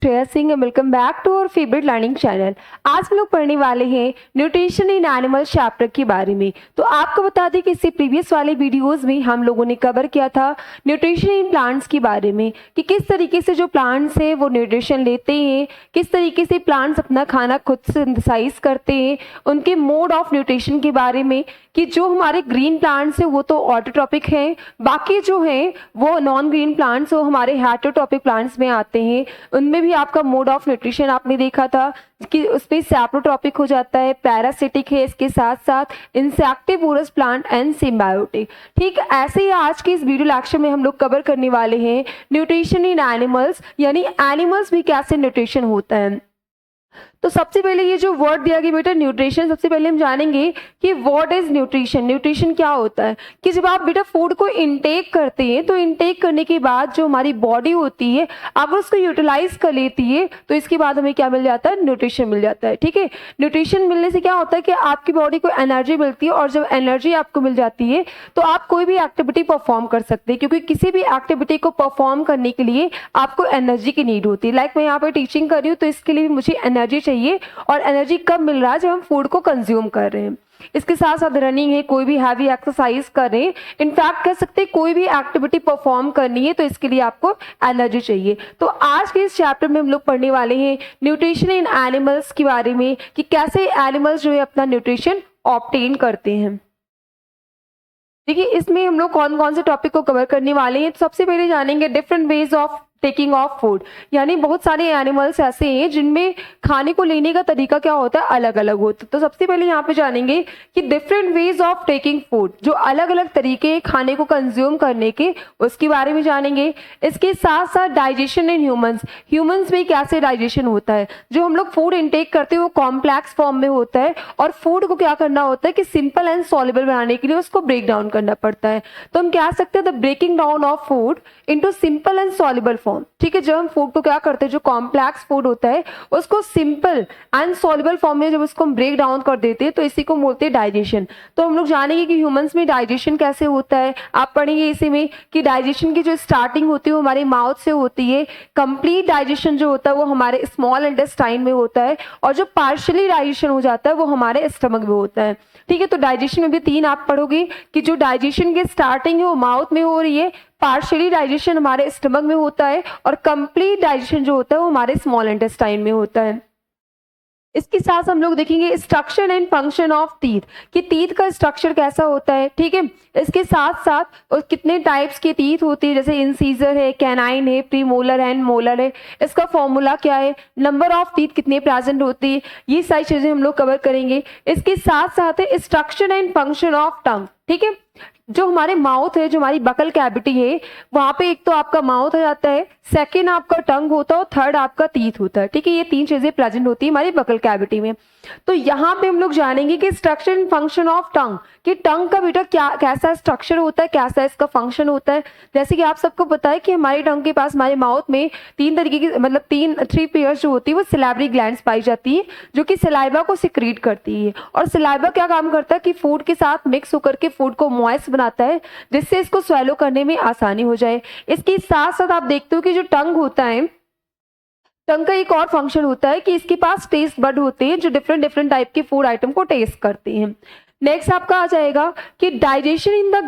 Shreya Singh, welcome back to our favourite learning channel. आज हम लोग पढ़ने वाले हैं न्यूट्रिशन इन एनिमल चैप्टर के बारे में। तो आपको बता दें कि इससे प्रीवियस वाले वीडियोस में हम लोगों ने कवर किया था न्यूट्रिशन इन प्लांट्स के बारे में कि किस तरीके से जो प्लांट्स हैं वो न्यूट्रिशन लेते हैं, किस तरीके से प्लांट्स अपना खाना खुद सिंथेसाइज करते हैं, उनके मोड ऑफ न्यूट्रिशन के बारे में कि जो हमारे ग्रीन प्लांट्स हैं वो तो ऑटोट्रॉपिक हैं, बाकी जो हैं वो नॉन ग्रीन प्लांट्स वो हमारे हेटेरोट्रॉपिक प्लांट्स में आते हैं। उनमें भी आपका मोड ऑफ न्यूट्रिशन आपने देखा था कि उसमें सैप्रोट्रॉपिक हो जाता है, पैरासिटिक है, इसके साथ साथ इंसेक्टिवोरस प्लांट एंड सिम्बायोटिक। ठीक ऐसे ही आज के इस वीडियो लेक्चर में हम लोग कवर करने वाले हैं न्यूट्रिशन इन एनिमल्स, यानी एनिमल्स भी कैसे न्यूट्रिशन होता है। तो सबसे पहले ये जो वर्ड दिया गया बेटा न्यूट्रिशन, सबसे पहले हम जानेंगे कि व्हाट इज न्यूट्रिशन। न्यूट्रिशन क्या होता है कि जब आप बेटा फूड को इनटेक करते हैं तो इनटेक करने के बाद जो हमारी बॉडी होती है अगर उसको यूटिलाइज कर लेती है तो इसके बाद हमें क्या मिल जाता है, न्यूट्रिशन मिल जाता है। ठीक है, न्यूट्रिशन मिलने से क्या होता है कि आपकी बॉडी को एनर्जी मिलती है, और जब एनर्जी आपको मिल जाती है तो आप कोई भी एक्टिविटी परफॉर्म कर सकते हैं, क्योंकि किसी भी एक्टिविटी को परफॉर्म करने के लिए आपको एनर्जी की नीड होती है। लाइक मैं यहाँ पर टीचिंग कर रही हूँ तो इसके लिए मुझे एनर्जी चाहिए, और एनर्जी कब मिल रहा है, जब हम फूड को कंज्यूम कर रहे हैं। इसके साथ साथ रनिंग है, कोई भी हैवी एक्सरसाइज कर रहे हैं, इनफैक्ट कह सकते हैं कोई भी एक्टिविटी परफॉर्म करनी है तो इसके लिए आपको एनर्जी चाहिए। तो आज के इस चैप्टर में हम लोग पढ़ने वाले हैं न्यूट्रिशन इन एनिमल्स के बारे में कि कैसे एनिमल्स जो है अपना न्यूट्रिशन ऑब्टेन करते हैं। देखिए इसमें हम लोग कौन कौन से टॉपिक को कवर करने वाले हैं। तो सबसे पहले जानेंगे different ways of taking of food, यानी बहुत सारे एनिमल्स ऐसे हैं जिनमें खाने को लेने का तरीका क्या होता है, अलग अलग होता है। तो सबसे पहले यहाँ पे जानेंगे कि different ways of taking food, जो अलग अलग तरीके खाने को कंज्यूम करने के, उसके बारे में जानेंगे। इसके साथ साथ डाइजेशन इन ह्यूमंस, ह्यूमंस में कैसे डाइजेशन होता है। जो हम लोग फूड इनटेक करते हैं वो कॉम्प्लेक्स फॉर्म में होता है, और फूड को क्या करना होता है कि सिंपल एंड सॉल्युबल बनाने के लिए उसको ब्रेक डाउन करना पड़ता है। तो हम कह सकते हैं the breaking down of food into simple and soluble form. ठीक है, जब हम फूड को क्या करते हैं, जो कॉम्प्लेक्स फूड होता है उसको सिंपल एंड सॉल्युबल फॉर्म में जब उसको हम ब्रेक डाउन कर देते हैं तो इसी को बोलते हैं डाइजेशन। तो हम लोग जानेंगे कि ह्यूमंस में डाइजेशन कैसे होता है। आप पढ़ेंगे इसी में कि डाइजेशन की जो स्टार्टिंग होती है वो हमारे माउथ से होती है, कंप्लीट डाइजेशन जो होता है वो हमारे स्मॉल इंटेस्टाइन में होता है, और जो पार्शियली डाइजेशन हो जाता है वो हमारे स्टमक में होता है। ठीक है, तो डाइजेशन में भी तीन आप पढ़ोगे कि जो डाइजेशन की स्टार्टिंग है वो माउथ में हो रही है, पार्शियली डाइजेशन हमारे स्टमक में होता है, और कंप्लीट डाइजेशन जो होता है वो हमारे स्मॉल इंटेस्टाइन में होता है। इसके साथ हम लोग देखेंगे structure and function of teeth, कि टीथ का स्ट्रक्चर कैसा होता है। ठीक है, इसके साथ साथ कितने टाइप्स के टीथ होती है, जैसे इंसीजर है, कैनाइन है, प्रीमोलर एंड मोलर है, इसका फॉर्मूला क्या है, नंबर ऑफ टीथ कितने प्रेजेंट होती है, ये सारी चीजें हम लोग कवर करेंगे। इसके साथ साथ है structure and function of tongue. ठीक है, जो हमारे माउथ है, जो हमारी बकल कैविटी है, वहां पे एक तो आपका माउथ आ जाता है, सेकेंड आपका टंग होता है, और थर्ड आपका टीथ होता है। ठीक है, ये तीन चीजें प्रेजेंट होती है हमारी बकल कैविटी में। तो यहाँ पे हम लोग जानेंगे कि structure and function of tongue, कि टंग का बेटा क्या कैसा स्ट्रक्चर होता है, कैसा इसका फंक्शन होता है। जैसे कि आप सबको पता है कि हमारे टंग के पास, हमारे माउथ में तीन तरीके की, मतलब थ्री पेयर्स जो होती है वो सिलेबरी ग्लैंड्स पाई जाती है, जो कि सलाइवा को सिक्रीट करती है। और सलाइवा क्या काम करता है कि फूड के साथ मिक्स होकर के फूड को मॉइस्ट बनाता है, जिससे इसको स्वेलो करने में आसानी हो जाए। इसके साथ साथ आप देखते हो कि जो टंग होता है, टंग का एक और फंक्शन होता है कि इसके पास टेस्ट बड होते हैं जो डिफरेंट डिफरेंट टाइप के फूड आइटम को टेस्ट करते हैं। नेक्स्ट आपका आ जाएगा कि digestion in the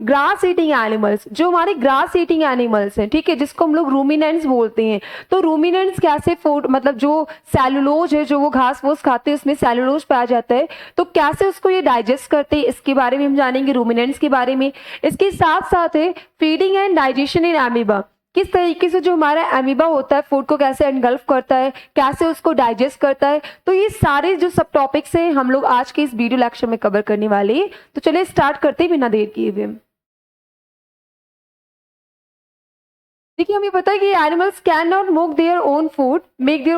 grass eating animals, जो हमारे ग्रास ईटिंग एनिमल्स हैं, ठीक है, जिसको हम लोग रूमिनेंट्स बोलते हैं। तो रूमिनेंट्स कैसे फूड, मतलब जो सेलुलोज है, जो वो घास फूस खाते हैं उसमें सेलुलोज पाया जाता है, तो कैसे उसको ये डाइजेस्ट करते हैं, इसके बारे में हम जानेंगे, रूमिनेंट्स के बारे में। इसके साथ साथ है feeding and digestion in amoeba, किस तरीके से जो हमारा एमीबा होता है फूड को कैसे एनगल्फ करता है, कैसे उसको डाइजेस्ट करता है। तो ये सारे जो सब टॉपिक्स हैं हम लोग आज के इस वीडियो लेक्चर में कवर करने वाले हैं। तो चलिए स्टार्ट करते हैं बिना देर किए हुए। देखिए हमें पता है कि animals can not make their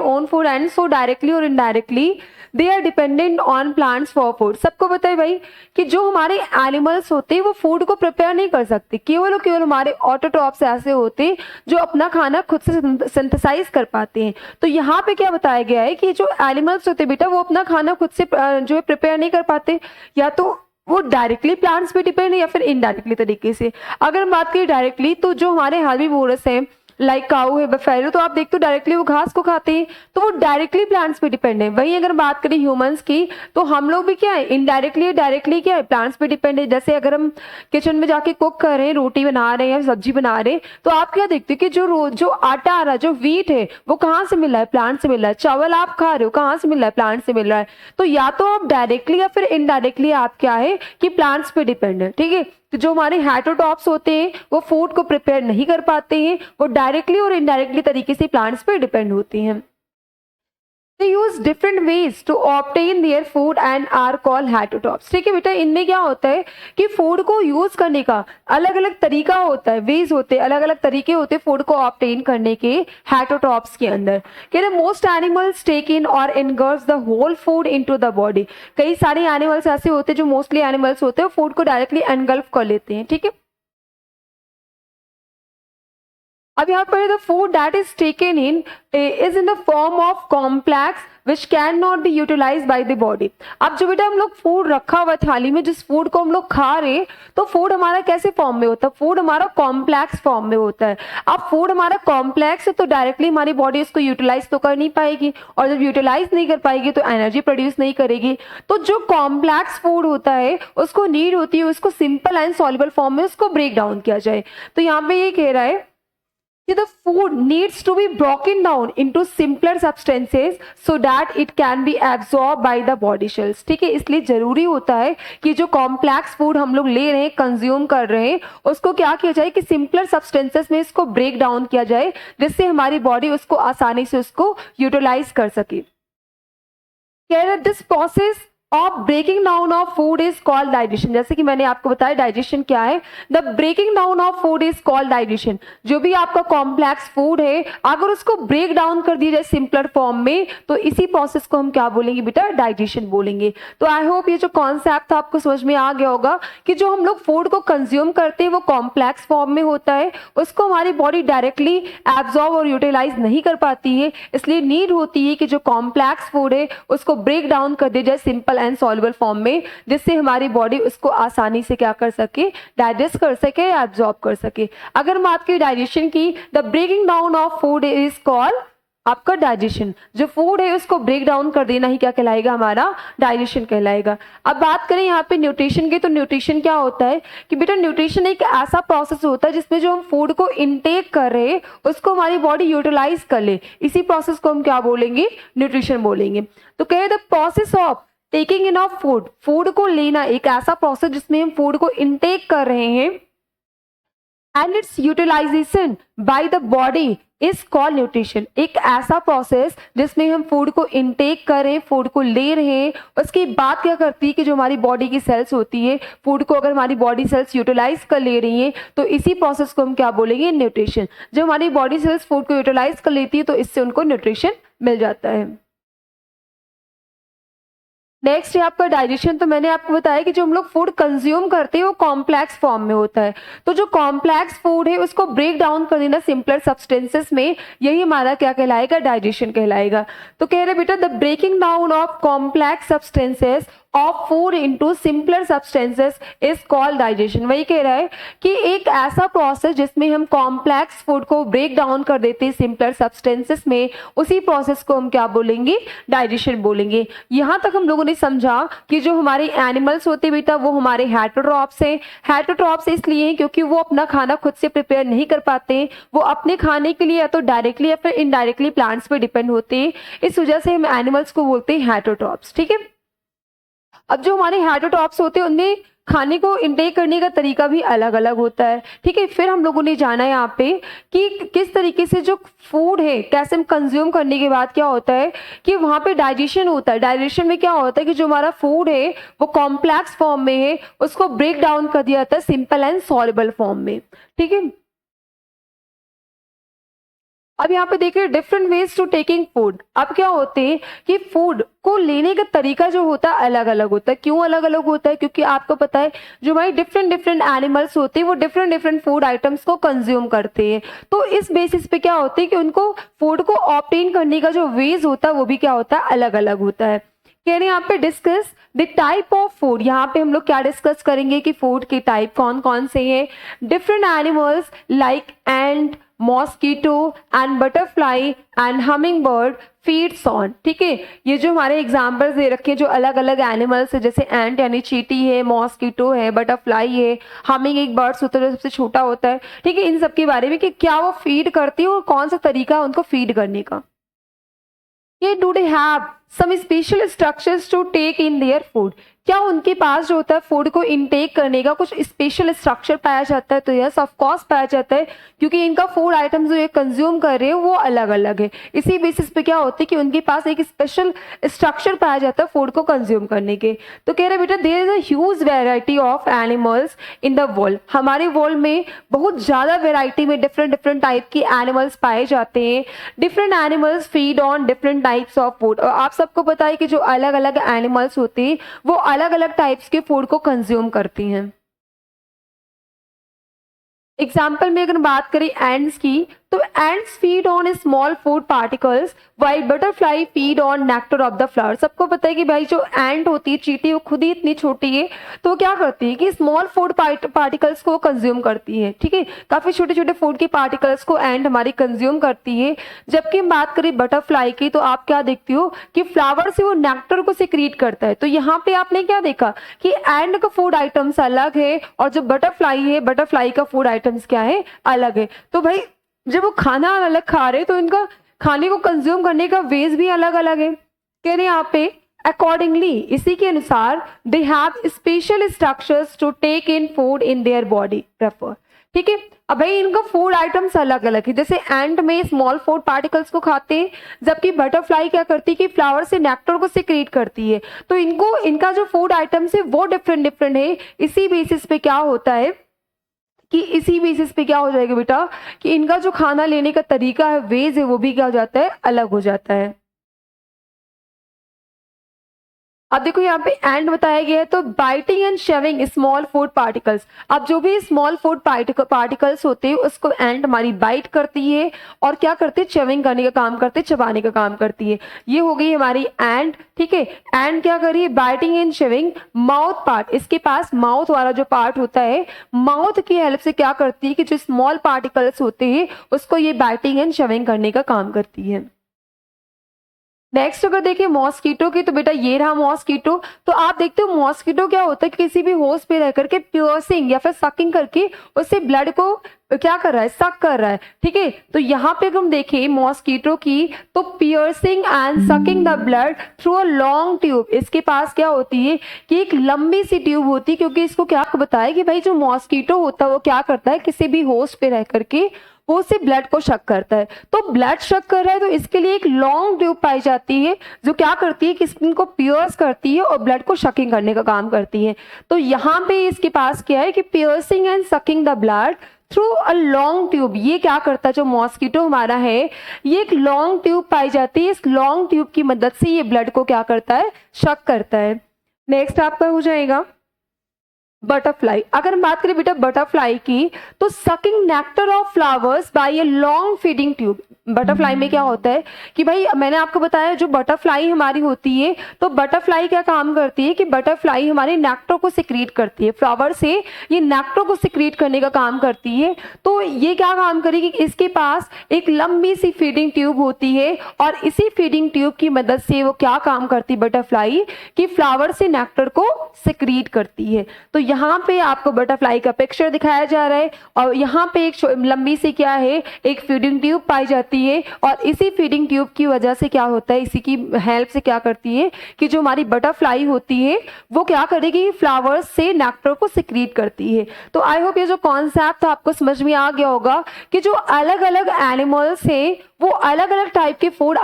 own food and so directly or indirectly they are dependent on plants for food. सबको पता है भाई कि जो हमारे एनिमल्स होते हैं वो फूड को प्रिपेयर नहीं कर सकते, केवल और केवल हमारे ऑटोट्रॉप्स ऐसे होते हैं जो अपना खाना खुद से सिंथेसाइज कर पाते हैं। तो यहाँ पे क्या बताया गया है कि जो एनिमल्स होते हैं बेटा वो अपना खाना खुद से जो है प्रिपेयर नहीं कर पाते, या तो वो डायरेक्टली प्लांट्स पे डिपेंड है या फिर इनडायरेक्टली तरीके से। अगर हम बात करें डायरेक्टली तो जो हमारे हर्बीवोरस हैं लाइक काऊ है, बफेलो, तो आप देखते हो डायरेक्टली वो घास को खाते हैं, तो वो डायरेक्टली प्लांट्स पे डिपेंड है। वहीं अगर बात करें ह्यूमंस की, तो हम लोग भी क्या है, इनडायरेक्टली डायरेक्टली क्या है, प्लांट्स पे डिपेंड है। जैसे अगर हम किचन में जाके कुक कर रहे हैं, रोटी बना रहे हैं या सब्जी बना रहे हैं, तो आप क्या देखते हो कि जो आटा आ रहा है, जो व्हीट है, वो कहाँ से मिल रहा है, प्लांट से मिल रहा है। चावल आप खा रहे हो, कहाँ से मिल रहा है, प्लांट से मिल रहा है। तो या तो आप डायरेक्टली या फिर इनडायरेक्टली आप क्या है कि प्लांट्स पे डिपेंड है, ठीक है। तो जो हमारे हेटेरोट्रॉप्स होते हैं वो फूड को प्रिपेयर नहीं कर पाते हैं, वो डायरेक्टली और इनडायरेक्टली तरीके से प्लांट्स पे डिपेंड होती हैं। They use different ways to obtain their food and are called heterotrophs। ठीक है बेटा, इनमें क्या होता है कि फूड को यूज करने का अलग अलग तरीका होता है, वेज होते हैं, अलग अलग तरीके होते हैं फूड को ऑब्टेन करने के हेटेरोट्रॉप्स के अंदर। कह रहे most animals take in or ingests the whole food into the body. कई सारे एनिमल्स ऐसे होते हैं, जो मोस्टली एनिमल्स होते हैं, फूड को डायरेक्टली एनगल्फ कर लेते हैं, ठीक है। अब यहाँ पर the food that is taken in is in the form of complex which can not be utilise by the body. अब जो बेटा हम लोग फूड रखा हुआ थाली में, जिस फूड को हम लोग खा रहे हैं, तो फूड हमारा कैसे फॉर्म में होता है, फूड हमारा कॉम्प्लेक्स फॉर्म में होता है। अब फूड हमारा कॉम्प्लेक्स है, तो डायरेक्टली हमारी बॉडी इसको यूटिलाइज तो कर नहीं पाएगी, और जब यूटिलाइज नहीं कर पाएगी तो एनर्जी प्रोड्यूस नहीं करेगी। तो जो कॉम्प्लेक्स फूड होता है उसको नीड होती है उसको सिंपल एंड सॉल्युबल फॉर्म में उसको ब्रेक डाउन किया जाए। तो यहाँ पे ये कह रहा है कि the food needs to be broken down into simpler substances so that it can be absorbed by the body cells। ठीक है, इसलिए जरूरी होता है कि जो कॉम्प्लेक्स फूड हम लोग ले रहे हैं, कंज्यूम कर रहे हैं, उसको क्या किया जाए कि सिंपलर सब्सटेंसेस में इसको ब्रेक डाउन किया जाए, जिससे हमारी बॉडी उसको आसानी से उसको यूटिलाइज कर सके। This process of breaking down of food is called digestion. जैसे कि मैंने आपको बताया डाइजेशन क्या है, the breaking down of food is called digestion. जो भी आपका कॉम्प्लेक्स फूड है, अगर उसको ब्रेक डाउन कर दिया जाए सिंपलर फॉर्म में, तो इसी प्रोसेस को हम क्या बोलेंगे बेटा, डाइजेशन बोलेंगे। तो आई होप ये जो कॉन्सेप्ट था आपको समझ में आ गया होगा कि जो हम लोग फूड को कंज्यूम करते हैं वो कॉम्प्लेक्स फॉर्म में होता है, उसको हमारी बॉडी डायरेक्टली एब्जॉर्ब और यूटिलाइज नहीं कर पाती है, इसलिए नीड होती है कि जो कॉम्प्लेक्स फूड है उसको ब्रेक डाउन कर दिया जाए सिंपल एंड सॉल्युबल फॉर्म में, जिससे हमारी बॉडी उसको आसानी से क्या कर सके, डाइजेस्ट कर सके, एब्जॉर्ब कर सके। अगर बात की डाइजेशन की, the breaking down of food is called आपका डाइजेशन। जो फूड है उसको ब्रेक डाउन कर देना ही क्या कहलाएगा, हमारा डाइजेशन कहलाएगा। अब बात करें यहाँ पे न्यूट्रिशन की, तो न्यूट्रिशन क्या होता है कि बेटा न्यूट्रिशन एक ऐसा प्रोसेस होता है जिसमें जो हम फूड को इनटेक कर रहे हैं उसको हमारी बॉडी यूटिलाइज कर ले, इसी प्रोसेस को हम क्या बोलेंगे, न्यूट्रिशन बोलेंगे। तो कहे the process of taking in of food, food को लेना एक ऐसा प्रोसेस जिसमें हम फूड को इनटेक कर रहे हैं, and its utilisation by the body is called nutrition. एक ऐसा प्रोसेस जिसमें हम फूड को इनटेक कर रहे हैं, फूड को ले रहे हैं, उसकी बात क्या करती है कि जो हमारी बॉडी की सेल्स होती है, फूड को अगर हमारी बॉडी सेल्स यूटिलाइज कर ले रही हैं, तो इसी प्रोसेस को हम क्या बोलेंगे, न्यूट्रिशन। जब हमारी बॉडी सेल्स फूड को यूटिलाइज कर लेती है तो इससे उनको न्यूट्रिशन मिल जाता है। नेक्स्ट है आपका डाइजेशन। तो मैंने आपको बताया कि जो हम लोग फूड कंज्यूम करते हैं वो कॉम्प्लेक्स फॉर्म में होता है, तो जो कॉम्प्लेक्स फूड है उसको ब्रेक डाउन कर देना सिंपलर सब्सटेंसेस में, यही हमारा क्या कहलाएगा, डाइजेशन कहलाएगा। तो कह रहे बेटा the breaking down of complex substances of food into simpler substances is called digestion. वही कह रहा है कि एक ऐसा प्रोसेस जिसमें हम कॉम्प्लेक्स फूड को ब्रेक डाउन कर देते हैं सिंपलर सब्सटेंसेस में, उसी प्रोसेस को हम क्या बोलेंगे, डाइजेशन बोलेंगे। यहाँ तक हम लोगों ने समझा कि जो हमारे एनिमल्स होते बेटा वो हमारे हेटेरोट्रॉप्स हैं। हेटेरोट्रॉप्स इसलिए हैं क्योंकि वो अपना खाना खुद से प्रिपेयर नहीं कर पाते हैं, वो अपने खाने के लिए या तो डायरेक्टली या फिर इनडायरेक्टली प्लांट्स पे डिपेंड होते हैं, इस वजह से हम एनिमल्स को बोलते हैं हेटेरोट्रॉप्स। ठीक है, अब जो हमारे हेटेरोट्रॉप्स होते हैं उनमें खाने को इंटेक करने का तरीका भी अलग अलग होता है। ठीक है, फिर हम लोगों ने जाना यहाँ पे कि किस तरीके से जो फूड है कैसे हम कंज्यूम करने के बाद क्या होता है कि वहाँ पे डाइजेशन होता है। डाइजेशन में क्या होता है कि जो हमारा फूड है वो कॉम्प्लेक्स फॉर्म में है, उसको ब्रेक डाउन कर दिया जाता है सिंपल एंड सॉल्युबल फॉर्म में। ठीक है, अब यहाँ पे देखिए different ways to taking food. अब क्या होते हैं कि फूड को लेने का तरीका जो होता है अलग अलग होता है। क्यों अलग अलग होता है, क्योंकि आपको पता है जो हमारे डिफरेंट डिफरेंट एनिमल्स होते हैं वो डिफरेंट डिफरेंट फूड आइटम्स को कंज्यूम करते हैं, तो इस बेसिस पे क्या होता है कि उनको फूड को ऑब्टेन करने का जो वेज होता है वो भी क्या होता है, अलग अलग होता है। कह रहे हैं यहाँ पे discuss the type of food. यहाँ पे हम लोग क्या डिस्कस करेंगे कि फूड के टाइप कौन कौन से हैं। Different animals like ant, mosquito and butterfly and humming bird feeds on. ठीक है, ये जो हमारे एग्जाम्पल्स दे रखे हैं जो अलग अलग एनिमल्स है, जैसे एंट यानी चींटी है, मॉस्किटो है, बटरफ्लाई है, हमिंग एक बर्ड्स होता है जो सबसे छोटा होता है। ठीक है, इन सब के बारे में कि क्या वो फीड करती है और कौन सा तरीका है उनको फीड करने का। ये do they have some special structures to take in their food. क्या उनके पास जो होता है फूड को इनटेक करने का कुछ स्पेशल स्ट्रक्चर पाया जाता है? तो यस ऑफ कोर्स पाया जाता है, क्योंकि इनका फूड आइटम्स जो ये कंज्यूम कर रहे हैं वो अलग अलग है। इसी बेसिस पे क्या होता है कि उनके पास एक स्पेशल स्ट्रक्चर पाया जाता है फूड को कंज्यूम करने के। तो कह रहे बेटा there is a huge variety of animals in the world. हमारे वर्ल्ड में बहुत ज़्यादा वेराइटी में डिफरेंट डिफरेंट टाइप की एनिमल्स पाए जाते हैं। Different animals feed on different types of food. और आप सबको पता है कि जो अलग अलग एनिमल्स होते हैं वो अलग अलग टाइप्स के फूड को कंज्यूम करती हैं। एग्जाम्पल में अगर बात करें एंड्स की, तो ends feed on small food particles while butterfly feed on nectar of the flower. सबको पता है कि भाई जो एंट होती है, चींटी, वो खुद ही इतनी छोटी है तो वो क्या करती है कि स्मॉल फूड पार्टिकल्स को कंज्यूम करती है। ठीक है, काफी छोटे छोटे फूड के पार्टिकल्स को एंट हमारी कंज्यूम करती है। जबकि हम बात करें बटरफ्लाई की, तो आप क्या देखती हो कि फ्लावर से वो नेक्टर को सिक्रीट करता है। तो यहाँ पे आपने क्या देखा कि एंट का फूड आइटम्स अलग है और जो बटरफ्लाई है, बटरफ्लाई का फूड आइटम्स क्या है, अलग है। तो भाई जब वो खाना अलग खा रहे तो इनका खाने को कंज्यूम करने का वेज भी अलग अलग है। कह रहे हैं यहाँ पे अकॉर्डिंगली, इसी के अनुसार they have special structures to take in food in their body prefer. ठीक है, अब भाई इनका फूड आइटम्स अलग अलग है। जैसे एंट में स्मॉल फूड पार्टिकल्स को खाते हैं, जबकि बटरफ्लाई क्या करती है कि फ्लावर से नेक्टर को सिक्रीट करती है। तो इनको इनका जो फूड आइटम्स है वो डिफरेंट डिफरेंट है। इसी बेसिस पे क्या होता है कि इसी बेसिस पे क्या हो जाएगा बेटा कि इनका जो खाना लेने का तरीका है, वेज है, वो भी क्या हो जाता है, अलग हो जाता है। अब देखो यहाँ पे एंड बताया गया है, तो biting and shaving small food particles. अब जो भी स्मॉल फूड पार्टिकल्स होते हैं उसको एंड हमारी बाइट करती है और क्या करते हैं, शेविंग करने का काम करते हैं, चबाने का काम करती है। ये हो गई हमारी एंड। ठीक है, एंड क्या करिए, biting and shaving mouth part, इसके पास माउथ वाला जो पार्ट होता है, माउथ की हेल्प से क्या करती है कि जो स्मॉल पार्टिकल्स होते हैं उसको ये बाइटिंग एंड शेविंग करने का काम करती है। नेक्स्ट अगर देखिए मॉस्किटो की, तो बेटा ये रहा मॉस्किटो। तो आप देखते हो मॉस्किटो क्या होता है कि किसी भी होस्ट पे रह करके पियर्सिंग या फिर सकिंग करके उससे ब्लड को क्या कर रहा है, सक कर रहा है। ठीक है, तो यहाँ पे अगर हम देखें मॉस्किटो की, तो piercing and sucking the blood through a long tube. इसके पास क्या होती है कि एक लंबी सी ट्यूब होती है, क्योंकि इसको क्या बताया कि भाई जो मॉस्किटो होता है वो क्या करता है, किसी भी होस्ट पे रह करके वो से ब्लड को शक करता है। तो ब्लड शक कर रहा है तो इसके लिए एक लॉन्ग ट्यूब पाई जाती है जो क्या करती है कि स्किन को पियर्स करती है और ब्लड को शकिंग करने का काम करती है। तो यहाँ पे इसके पास क्या है कि piercing and sucking the blood through a long tube. ये क्या करता है, जो मॉस्किटो हमारा है ये एक लॉन्ग ट्यूब पाई जाती है। इस लॉन्ग ट्यूब की मदद से ये ब्लड को क्या करता है, शक करता है। नेक्स्ट आपका हो जाएगा बटरफ्लाई। अगर हम बात करें बेटा बटरफ्लाई की, तो sucking nectar of flowers by a long feeding tube. Butterfly में क्या होता है कि भाई मैंने आपको बताया जो बटरफ्लाई हमारी होती है, तो बटरफ्लाई क्या काम करती है कि बटरफ्लाई हमारे नेक्टर को सिक्रीट करती है, फ्लावर से ये नेक्टर को सिक्रीट करने का काम करती है। तो ये क्या काम करेगी, इसके पास एक लंबी सी फीडिंग ट्यूब होती है और इसी फीडिंग ट्यूब की मदद से वो क्या काम करती है बटरफ्लाई कि फ्लावर से नेक्टर को सिक्रीट करती है। तो यहाँ पे आपको बटरफ्लाई का पिक्चर दिखाया जा रहा है और यहाँ पे एक लंबी सी क्या है, एक फीडिंग ट्यूब पाई जाती है और इसी फीडिंग ट्यूब की वजह से क्या होता है, इसी की हेल्प से क्या करती है कि जो हमारी बटरफ्लाई होती है वो क्या करेगी, फ्लावर्स से नेक्टर को सिक्रीट करती है। तो आई होप ये जो कॉन्सेप्ट आपको समझ में आ गया होगा कि जो अलग अलग एनिमल्स है वो अलग अलग टाइप के फूड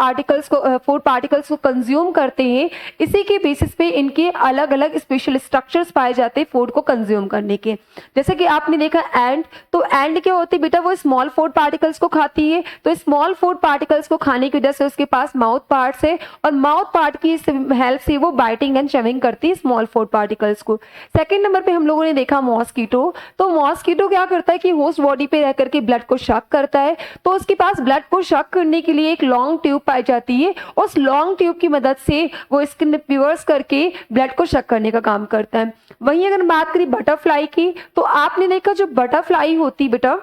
पार्टिकल्स को कंज्यूम करते हैं। इसी के बेसिस पे इनके अलग अलग स्पेशल स्ट्रक्चर्स पाए जाते हैं फूड को कंज्यूम करने के। जैसे कि आपने देखा एंट, तो एंट क्या होती है बेटा, वो स्मॉल फूड पार्टिकल्स को खाती है। तो स्मॉल फूड पार्टिकल्स को खाने की वजह से उसके पास माउथ पार्ट्स है और माउथ पार्ट की हेल्प से वो बाइटिंग एंड शेविंग करती है स्मॉल फूड पार्टिकल्स को। सेकेंड नंबर पे हम लोगों ने देखा मॉस्किटो। तो मॉस्किटो क्या करता है कि होस्ट बॉडी पे रह करके ब्लड को शक करता है। तो उसके पास ब्लड को शक शक करने के लिए एक लॉन्ग ट्यूब पाई जाती है। उस लॉन्ग ट्यूब की मदद से वो स्किन में पियर्स करके ब्लड को शक करने का काम करता है। वहीं अगर बात करें बटरफ्लाई की, तो आपने देखा जो बटरफ्लाई होती है बेटा,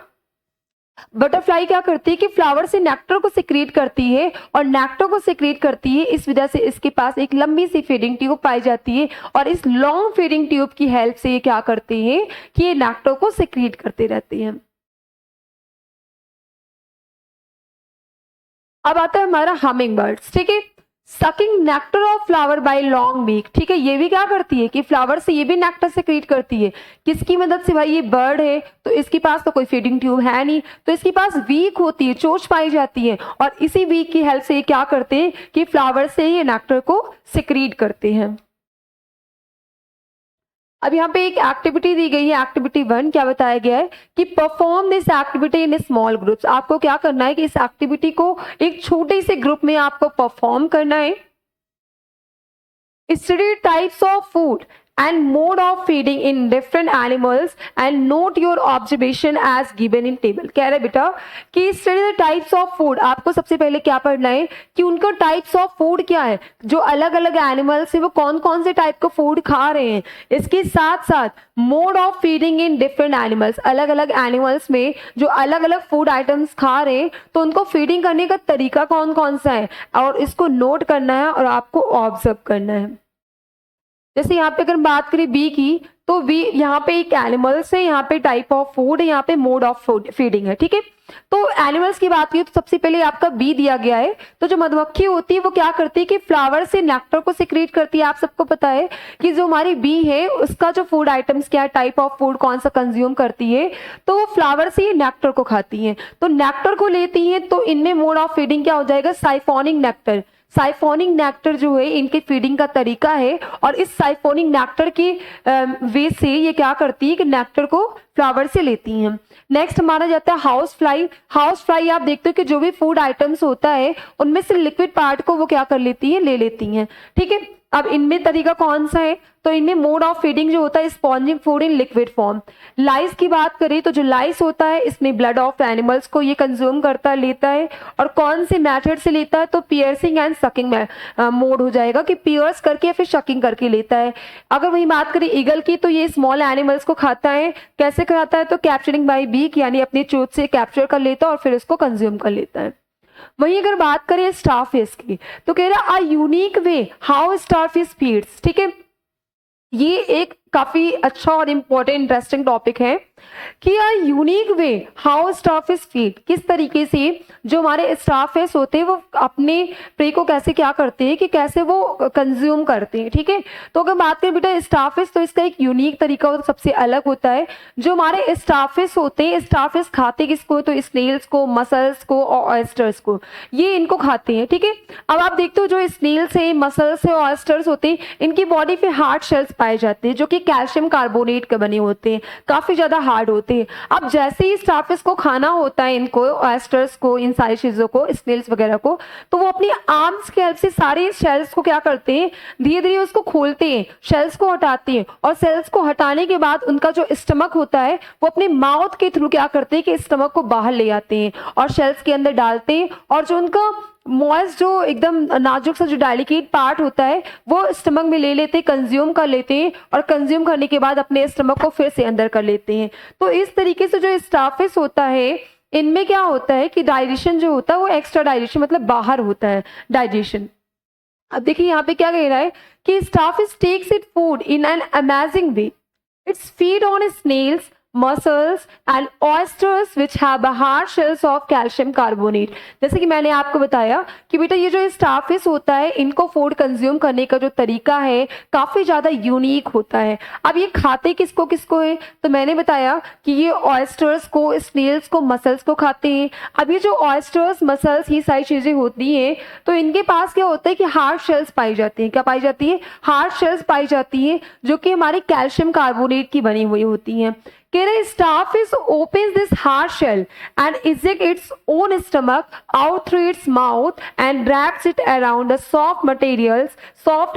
बटरफ्लाई क्या करती है कि फ्लावर से नेक्टर को सिक्रीट करती है, और नेक्टर को सिक्रीट करती है इस वजह से इसके पास एक लंबी सी फीडिंग ट्यूब पाई जाती है, और इस लॉन्ग फीडिंग ट्यूब की हेल्प से ये क्या करते हैं कि ये नेक्टर को सिक्रीट करते रहते हैं। अब आता है हमारा हमिंग बर्ड्स, ठीक है। Sucking nectar of flower by long beak, ठीक है। ये भी क्या करती है कि फ्लावर से ये भी नेक्टर सेक्रेट करती है। किसकी मदद से? भाई ये बर्ड है तो इसके पास तो कोई फीडिंग ट्यूब है नहीं, तो इसके पास वीक होती है, चोंच पाई जाती है, और इसी वीक की हेल्प से ये क्या करते हैं कि फ्लावर से ये नेक्टर को सेक्रेट करते हैं। अब यहाँ पे एक एक्टिविटी दी गई है, एक्टिविटी 1। क्या बताया गया है कि perform this activity in small groups. आपको क्या करना है कि इस एक्टिविटी को एक छोटे से ग्रुप में आपको परफॉर्म करना है। Study types of food and mode of feeding in different animals and note your observation as given in table। कह रहे बेटा कि study the types of food, आपको सबसे पहले क्या पढ़ना है कि उनका टाइप्स ऑफ फूड क्या है, जो अलग अलग एनिमल्स है वो कौन कौन से टाइप का फूड खा रहे हैं। इसके साथ साथ mode of feeding in different animals, अलग अलग एनिमल्स में जो अलग अलग फूड आइटम्स खा रहे हैं तो उनको फीडिंग करने का तरीका कौन कौन सा है, और इसको नोट करना है और आपको ऑब्जर्व करना है। जैसे यहाँ पे अगर बात करें बी की, तो बी यहाँ पे एक एनिमल्स है, यहाँ पे टाइप ऑफ फूड है, यहाँ पे मोड ऑफ फीडिंग है, ठीक है। तो एनिमल्स की बात की तो सबसे पहले आपका बी दिया गया है। तो जो मधुमक्खी होती है वो क्या करती है कि फ्लावर से नेक्टर को सिक्रीट करती है। आप सबको पता है कि जो हमारी बी है उसका जो फूड आइटम्स क्या है, टाइप ऑफ फूड कौन सा कंज्यूम करती है, तो वो फ्लावर से नेक्टर को खाती है। तो नेक्टर को लेती है तो इनमें मोड ऑफ फीडिंग क्या हो जाएगा, साइफोनिक नेक्टर। साइफोनिक नेक्टर जो है इनके फीडिंग का तरीका है, और इस साइफोनिक नेक्टर की वे से ये क्या करती है कि नेक्टर को फ्लावर से लेती हैं। नेक्स्ट हमारा जाता है हाउस फ्लाई। हाउस फ्लाई आप देखते हो कि जो भी फूड आइटम्स होता है उनमें से लिक्विड पार्ट को वो क्या कर लेती है, ले लेती हैं, ठीक है। अब इनमें तरीका कौन सा है, तो इनमें मोड ऑफ फीडिंग जो होता है sponging food in liquid form. Lice की बात करें तो जो लाइस होता है इसमें ब्लड ऑफ एनिमल्स को ये कंज्यूम करता लेता है, और कौन से मेथड से लेता है, तो पियर्सिंग एंड सकिंग मोड हो जाएगा कि पियर्स करके या फिर शकिंग करके लेता है। अगर वही बात करें ईगल की, तो ये स्मॉल एनिमल्स को खाता है। कैसे खाता है, तो कैप्चरिंग बाय बीक, यानी अपनी चोंच से कैप्चर कर लेता है और फिर उसको कंज्यूम कर लेता है। वहीं अगर बात करें स्टारफिश की, तो कह रहा है a unique way how starfish feeds, ठीक है। ये एक काफी अच्छा और इम्पोर्टेंट इंटरेस्टिंग टॉपिक है कि a unique way how starfish feed, किस तरीके से जो हमारे स्टारफिश होते हैं वो अपने प्रे को कैसे क्या करते हैं कि कैसे वो कंज्यूम करते हैं, ठीक है। तो अगर बात करें बेटा स्टारफिश, तो इसका एक यूनिक तरीका होता है, सबसे अलग होता है। जो हमारे स्टारफिश होते हैं, स्टारफिश खाते किसको, तो स्नेल्स को, मसल्स को और ऑयस्टर्स को, ये इनको खाते हैं, ठीक है। अब आप देखते हो जो स्नेल्स है, मसल्स है, ऑयस्टर्स होते हैं, इनकी बॉडी पे हार्ड शेल्स पाए जाते हैं जो कि कैल्शियम कार्बोनेट के बने होते हैं, काफी ज्यादा हार्ड होते हैं। अब जैसे ही स्टारफिश को खाना होता है, इनको ऑयस्टर्स को, इन सारी चीजों को, स्नेल्स वगैरह को, तो वो अपनी आर्म्स की हेल्प से सारे शेल्स को क्या करते हैं, धीरे धीरे उसको खोलते हैं, शेल्स को हटाते हैं, और शेल्स को हटाने के बाद उनका जो स्टमक होता है वो अपने माउथ के थ्रू क्या करते हैं कि स्टमक को बाहर ले आते हैं और शेल्स के अंदर डालते हैं, और जो उनका मॉइस्ट जो एकदम नाजुक सा जो डेलिकेट पार्ट होता है वो स्टमक में ले लेते हैं, कंज्यूम कर लेते हैं, और कंज्यूम करने के बाद अपने स्टमक को फिर से अंदर कर लेते हैं। तो इस तरीके से जो स्टारफिश होता है इनमें क्या होता है कि डाइजेशन जो होता है वो एक्स्ट्रा डाइजेशन मतलब बाहर होता है डाइजेशन। अब देखिए यहाँ पे क्या कह रहा है कि starfish takes it food in an amazing way, it's feed on snails, mussels and oysters which have hard shells of calcium carbonate. जैसे कि मैंने आपको बताया कि बेटा ये जो स्टारफिश होता है इनको फूड कंज्यूम करने का जो तरीका है काफी ज्यादा यूनिक होता है। अब ये खाते किसको किसको है, तो मैंने बताया कि ये ऑयस्टर्स को, स्नेल्स को, मसल्स को खाते हैं। अब ये जो ऑयस्टर्स, मसल्स, ये सारी चीजें होती हैं तो इनके पास क्या होता है कि हार्ड शेल्स पाई जाती हैं। क्या पाई जाती है, हार्ड शेल्स पाई जाती है जो कि हमारे कैल्शियम कार्बोनेट की बनी हुई होती हैं। कह रहे starfish opens this hard shell and ejects its own stomach out through its mouth and wraps it around the soft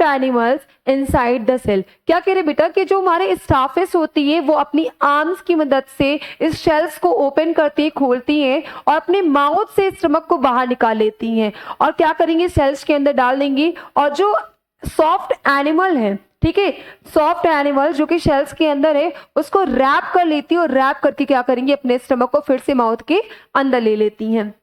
animals inside the cell। क्या कह रहे बेटा कि जो हमारे स्टाफिश होती है वो अपनी आर्म्स की मदद से इस शेल्स को ओपन करती है, खोलती हैं और अपने माउथ से स्टमक को बाहर निकाल लेती हैं और क्या करेंगे, सेल्स के अंदर डाल देंगी और जो सॉफ्ट एनिमल है, ठीक है, सॉफ्ट एनिमल जो कि शेल्स के अंदर है उसको रैप कर लेती है और रैप करके क्या करेंगे, अपने स्टमक को फिर से माउथ के अंदर ले लेती हैं।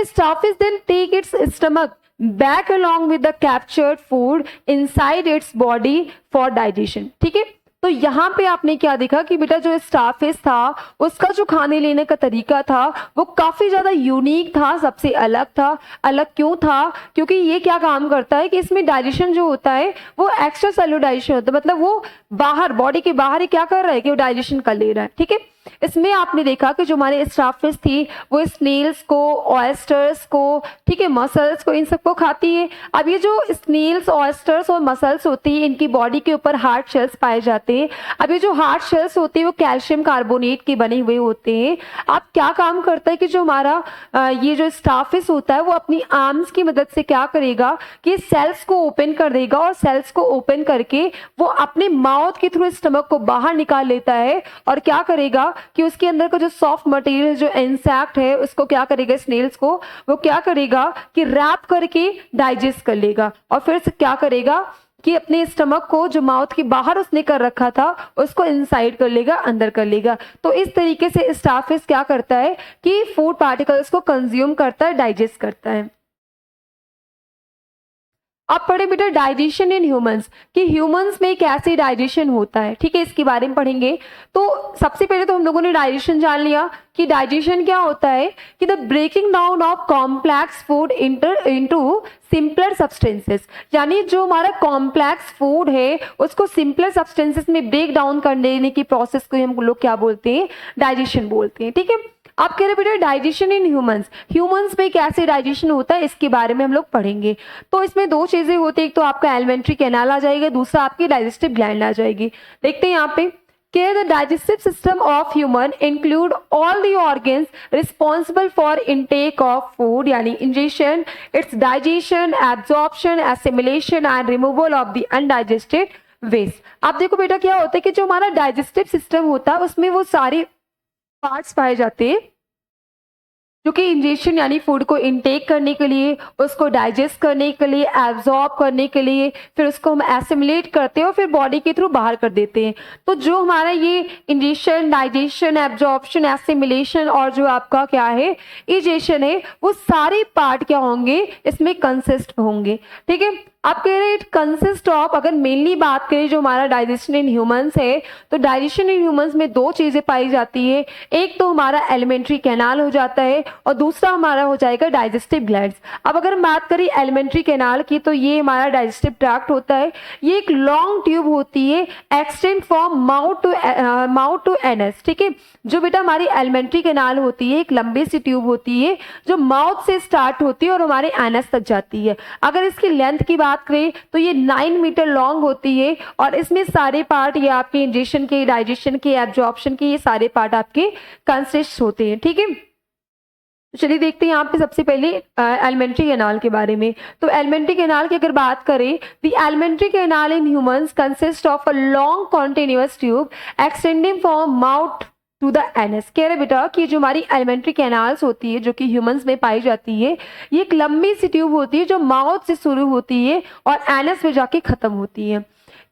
Starfish then take its stomach back along with the captured food inside its body for digestion। ठीक है, तो यहाँ पे आपने क्या देखा कि बेटा जो स्टारफिश था उसका जो खाने लेने का तरीका था वो काफ़ी ज़्यादा यूनिक था, सबसे अलग था। अलग क्यों था? क्योंकि ये क्या काम करता है कि इसमें डाइजेशन जो होता है वो एक्स्ट्रा सेलुलर डाइजेशन होता है, मतलब वो बाहर, बॉडी के बाहर ही क्या कर रहा है कि वो डाइजेशन कर ले रहा है। ठीक है, इसमें आपने देखा कि जो हमारे स्टारफिश थी वो स्नेल्स को, ऑयस्टर्स को, ठीक है, मसल्स को, इन सबको खाती है। अब ये जो स्नेल्स, ऑयस्टर्स और मसल्स होती है इनकी बॉडी के ऊपर हार्ड शेल्स पाए जाते हैं। अब ये जो हार्ड शेल्स होते हैं वो कैल्शियम कार्बोनेट के बने हुए होते हैं। अब क्या काम करता है कि जो हमारा ये जो स्टारफिश होता है वो अपनी आर्म्स की मदद से क्या करेगा कि सेल्स को ओपन कर देगा और सेल्स को ओपन करके वो अपने माउथ के थ्रू स्टमक को बाहर निकाल लेता है और क्या करेगा कि उसके अंदर का जो सॉफ्ट मटेरियल जो इंसेक्ट है उसको क्या करेगा, स्नेल्स को वो क्या करेगा कि रैप करके डाइजेस्ट कर लेगा और फिर से क्या करेगा कि अपने स्टमक को जो माउथ के बाहर उसने कर रखा था उसको इनसाइड कर लेगा, अंदर कर लेगा। तो इस तरीके से स्टारफिश क्या करता है कि फूड पार्टिकल्स को कंज्यूम करता है, डाइजेस्ट करता है। अब पढ़े बेटा डाइजेशन इन ह्यूमंस, कि ह्यूमंस में कैसे डाइजेशन होता है। ठीक है, इसके बारे में पढ़ेंगे। तो सबसे पहले तो हम लोगों ने डाइजेशन जान लिया कि डाइजेशन क्या होता है कि the breaking down of complex food into simpler substances, यानी जो हमारा कॉम्प्लेक्स फूड है उसको सिंपलर सब्सटेंसेस में ब्रेक डाउन कर देने की प्रोसेस को हम लोग क्या बोलते हैं, डाइजेशन बोलते हैं। ठीक है, आप कह रहे बेटा डाइजेशन इन ह्यूमंस, ह्यूमंस में कैसे डाइजेशन होता है इसके बारे में हम लोग पढ़ेंगे। तो इसमें दो चीजें होती है, एक तो आपका एलिमेंट्री कैनाल आ जाएगा, दूसरा आपकी डाइजेस्टिव ग्लैंड आ जाएगी। देखते हैं यहाँ पे कि the digestive system of human include all the organs responsible for intake of food, यानी ingestion, its digestion, absorption, assimilation and removal of the undigested waste. आप देखो बेटा क्या होता है कि जो हमारा डाइजेस्टिव सिस्टम होता है उसमें वो सारे पार्ट्स पाए जाते हैं जो कि इंजेक्शन यानी फूड को इनटेक करने के लिए, उसको डाइजेस्ट करने के लिए, एब्जॉर्ब करने के लिए, फिर उसको हम एसिमुलेट करते हैं और फिर बॉडी के थ्रू बाहर कर देते हैं। तो जो हमारा ये इंजेक्शन, डाइजेशन, एब्जॉर्प्शन, एसिमुलेशन और जो आपका क्या है इजेशन है, वो सारे पार्ट क्या होंगे, इसमें कंसिस्ट होंगे। ठीक है, आप कह रहे हैं इट कंसिस्ट ऑफ, अगर मेनली बात करें जो हमारा डाइजेशन इन ह्यूमंस है तो डाइजेशन इन ह्यूमंस में दो चीज़ें पाई जाती है, एक तो हमारा एलिमेंट्री कैनाल हो जाता है और दूसरा हमारा हो जाएगा डाइजेस्टिव ग्लैंड्स। अब अगर हम बात करें एलिमेंट्री कैनाल की तो ये हमारा डाइजेस्टिव ट्रैक्ट होता है, ये एक लॉन्ग ट्यूब होती है extend from mouth to anus. ठीक है, जो बेटा हमारी एलिमेंट्री कैनाल होती है एक लंबी सी ट्यूब होती है जो माउथ से स्टार्ट होती है और हमारे एनस तक जाती है। अगर इसकी लेंथ की बात करें तो ये 9 मीटर लॉन्ग होती है और इसमें सारे पार्ट ये आपके इंजेक्शन के, डाइजेशन के, एब्जॉर्प्शन के, ये सारे पार्ट आपके कंसिस्ट होते हैं। ठीक है, चलिए देखते हैं यहाँ पे सबसे पहले एलिमेंट्री कैनाल के बारे में। तो एलिमेंट्री कैनाल की अगर बात करें, the alimentary canal in humans consist of a long continuous tube extending from mouth to the anus. कह रहे बेटा कि जो हमारी एलिमेंट्री कैनाल्स होती है जो कि ह्यूमंस में पाई जाती है, ये एक लंबी सी ट्यूब होती है जो माउथ से शुरू होती है और एनस में जाके खत्म होती है।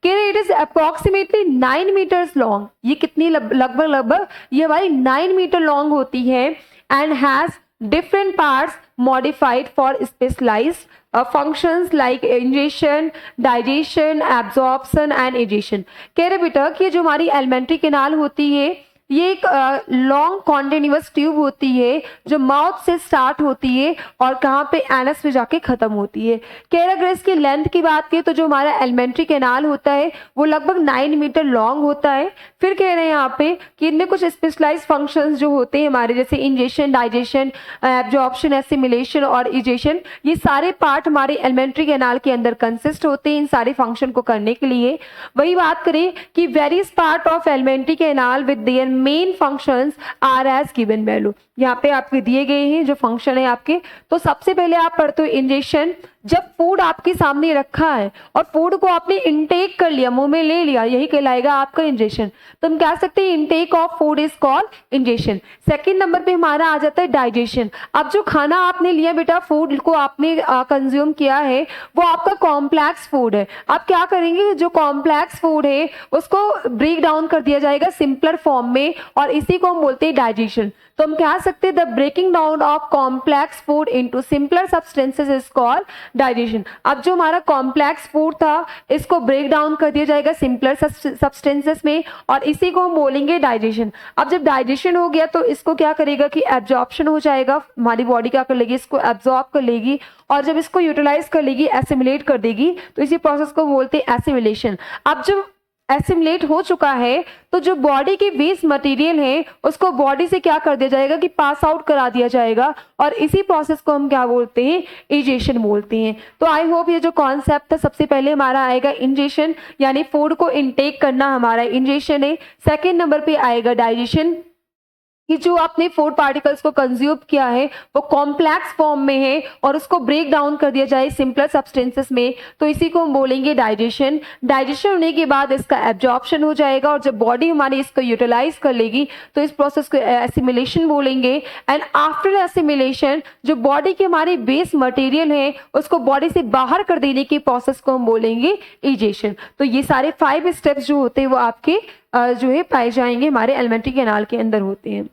कह रहे it is approximately 9 metres long, ये कितनी लगभग ये हमारी 9 मीटर लॉन्ग होती है and has different parts modified for specialized functions like ingestion, digestion, absorption and ejection। कह रहे बेटा कि जो हमारी एलिमेंट्री कैनाल होती है ये एक लॉन्ग कॉन्टिन्यूअस ट्यूब होती है जो माउथ से स्टार्ट होती है और कहाँ पे एनस में जाके खत्म होती है। कह रहा अगर इसकी लेंथ की बात करें तो जो हमारा एलिमेंट्री कैनाल होता है वो लगभग 9 मीटर लॉन्ग होता है। फिर कह रहे हैं यहाँ पे कि इनमें कुछ स्पेशलाइज फंक्शंस जो होते हैं हमारे, जैसे इंजेशन, डाइजेशन, एब्जॉर्प्शन, एसिमिलेशन और इजेशन, ये सारे पार्ट हमारे एलिमेंट्री कैनाल के अंदर कंसिस्ट होते हैं इन सारे फंक्शन को करने के लिए। वही बात करें कि various part of alimentary canal with their main functions are as given value. यहाँ पे आपके दिए गए हैं जो फंक्शन है आपके। तो सबसे पहले आप पढ़ते हो इंजेशन, जब फूड आपके सामने रखा है और फूड को आपने इनटेक कर लिया, मुंह में ले लिया, यही कहलाएगा आपका इंजेशन। तो हम कह सकते हैं intake of food is called ingestion. Second number पे हमारा आ जाता है डाइजेशन। अब जो खाना आपने लिया बेटा, फूड को आपने कंज्यूम किया है, वो आपका कॉम्प्लेक्स फूड है। आप क्या करेंगे, जो कॉम्प्लेक्स फूड है उसको ब्रेक डाउन कर दिया जाएगा सिंपलर फॉर्म में और इसी को हम बोलते हैं डाइजेशन। तो हम कह सकते हैं the breaking down of complex food into simpler substances is called digestion. अब जो हमारा कॉम्प्लेक्स फूड था इसको ब्रेक डाउन कर दिया जाएगा सिंपलर सब्सटेंसेस में और इसी को हम बोलेंगे डाइजेशन। अब जब डाइजेशन हो गया तो इसको क्या करेगा कि एब्जॉर्प्शन हो जाएगा, हमारी बॉडी क्या कर लेगी, इसको एब्जॉर्ब कर लेगी और जब इसको यूटिलाइज कर लेगी, एसिमिलेट कर देगी, तो इसी प्रोसेस को बोलते हैं एसिमिलेशन। अब जब एसिमिलेट हो चुका है तो जो बॉडी की वेस्ट मटेरियल है उसको बॉडी से क्या कर दिया जाएगा कि पास आउट करा दिया जाएगा और इसी प्रोसेस को हम क्या बोलते हैं, इजेशन बोलते हैं। तो आई होप ये जो कॉन्सेप्ट था, सबसे पहले हमारा आएगा इंजेशन, यानी फूड को इनटेक करना हमारा इंजेशन है। सेकेंड नंबर पे आएगा डाइजेशन, कि जो आपने फूड पार्टिकल्स को कंज्यूम किया है वो कॉम्प्लेक्स फॉर्म में है और उसको ब्रेक डाउन कर दिया जाए सिंपलर सब्सटेंसेस में, तो इसी को हम बोलेंगे डाइजेशन। डाइजेशन होने के बाद इसका एब्जॉर्प्शन हो जाएगा और जब बॉडी हमारी इसको यूटिलाइज कर लेगी तो इस प्रोसेस को एसिमिलेशन बोलेंगे। एंड आफ्टर एसिमिलेशन जो बॉडी की हमारी बेस मटेरियल है उसको बॉडी से बाहर कर देने की प्रोसेस को हम बोलेंगे इजेशन। तो ये सारे 5 स्टेप्स जो होते हैं वो आपके जो है पाए जाएंगे हमारे एलिमेंट्री कैनाल के अंदर होते हैं।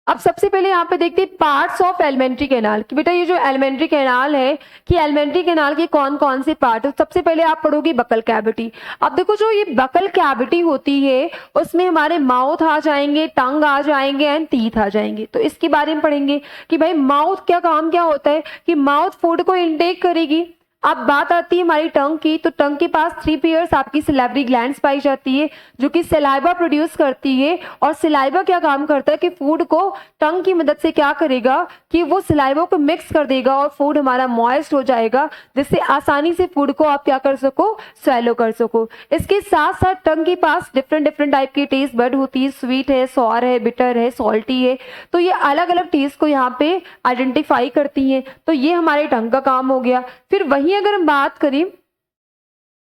अब सबसे पहले यहाँ पे देखते हैं पार्ट्स ऑफ एलिमेंट्री कैनाल कि बेटा ये जो एलिमेंट्री कैनाल है कि एलिमेंट्री कैनाल के कौन कौन से पार्ट है। सबसे पहले आप पढ़ोगे बकल कैविटी। अब देखो जो ये बकल कैविटी होती है उसमें हमारे माउथ आ जाएंगे, टंग आ जाएंगे एंड टीथ आ जाएंगे। तो इसके बारे में पढ़ेंगे कि भाई माउथ क्या काम क्या होता है कि माउथ फूड को इनटेक करेगी। अब बात आती है हमारी टंग की, तो टंग के पास 3 पेयर्स आपकी सिलेवरी ग्लैंड्स पाई जाती है जो कि सलाइवा प्रोड्यूस करती है और सलाइवा क्या काम करता है कि फूड को टंग की मदद से क्या करेगा कि वो सलाइवा को मिक्स कर देगा और फूड हमारा मॉइस्ट हो जाएगा, जिससे आसानी से फूड को आप क्या कर सको, स्वेलो कर सको। इसके साथ साथ टंग के पास डिफरेंट टाइप की टेस्ट बड होती है, स्वीट है, सॉर है, बिटर है, सॉल्टी है। तो ये अलग अलग टेस्ट को यहाँ पे आइडेंटिफाई करती हैं। तो ये हमारे टंग का काम हो गया। फिर वही अगर हम बात करें,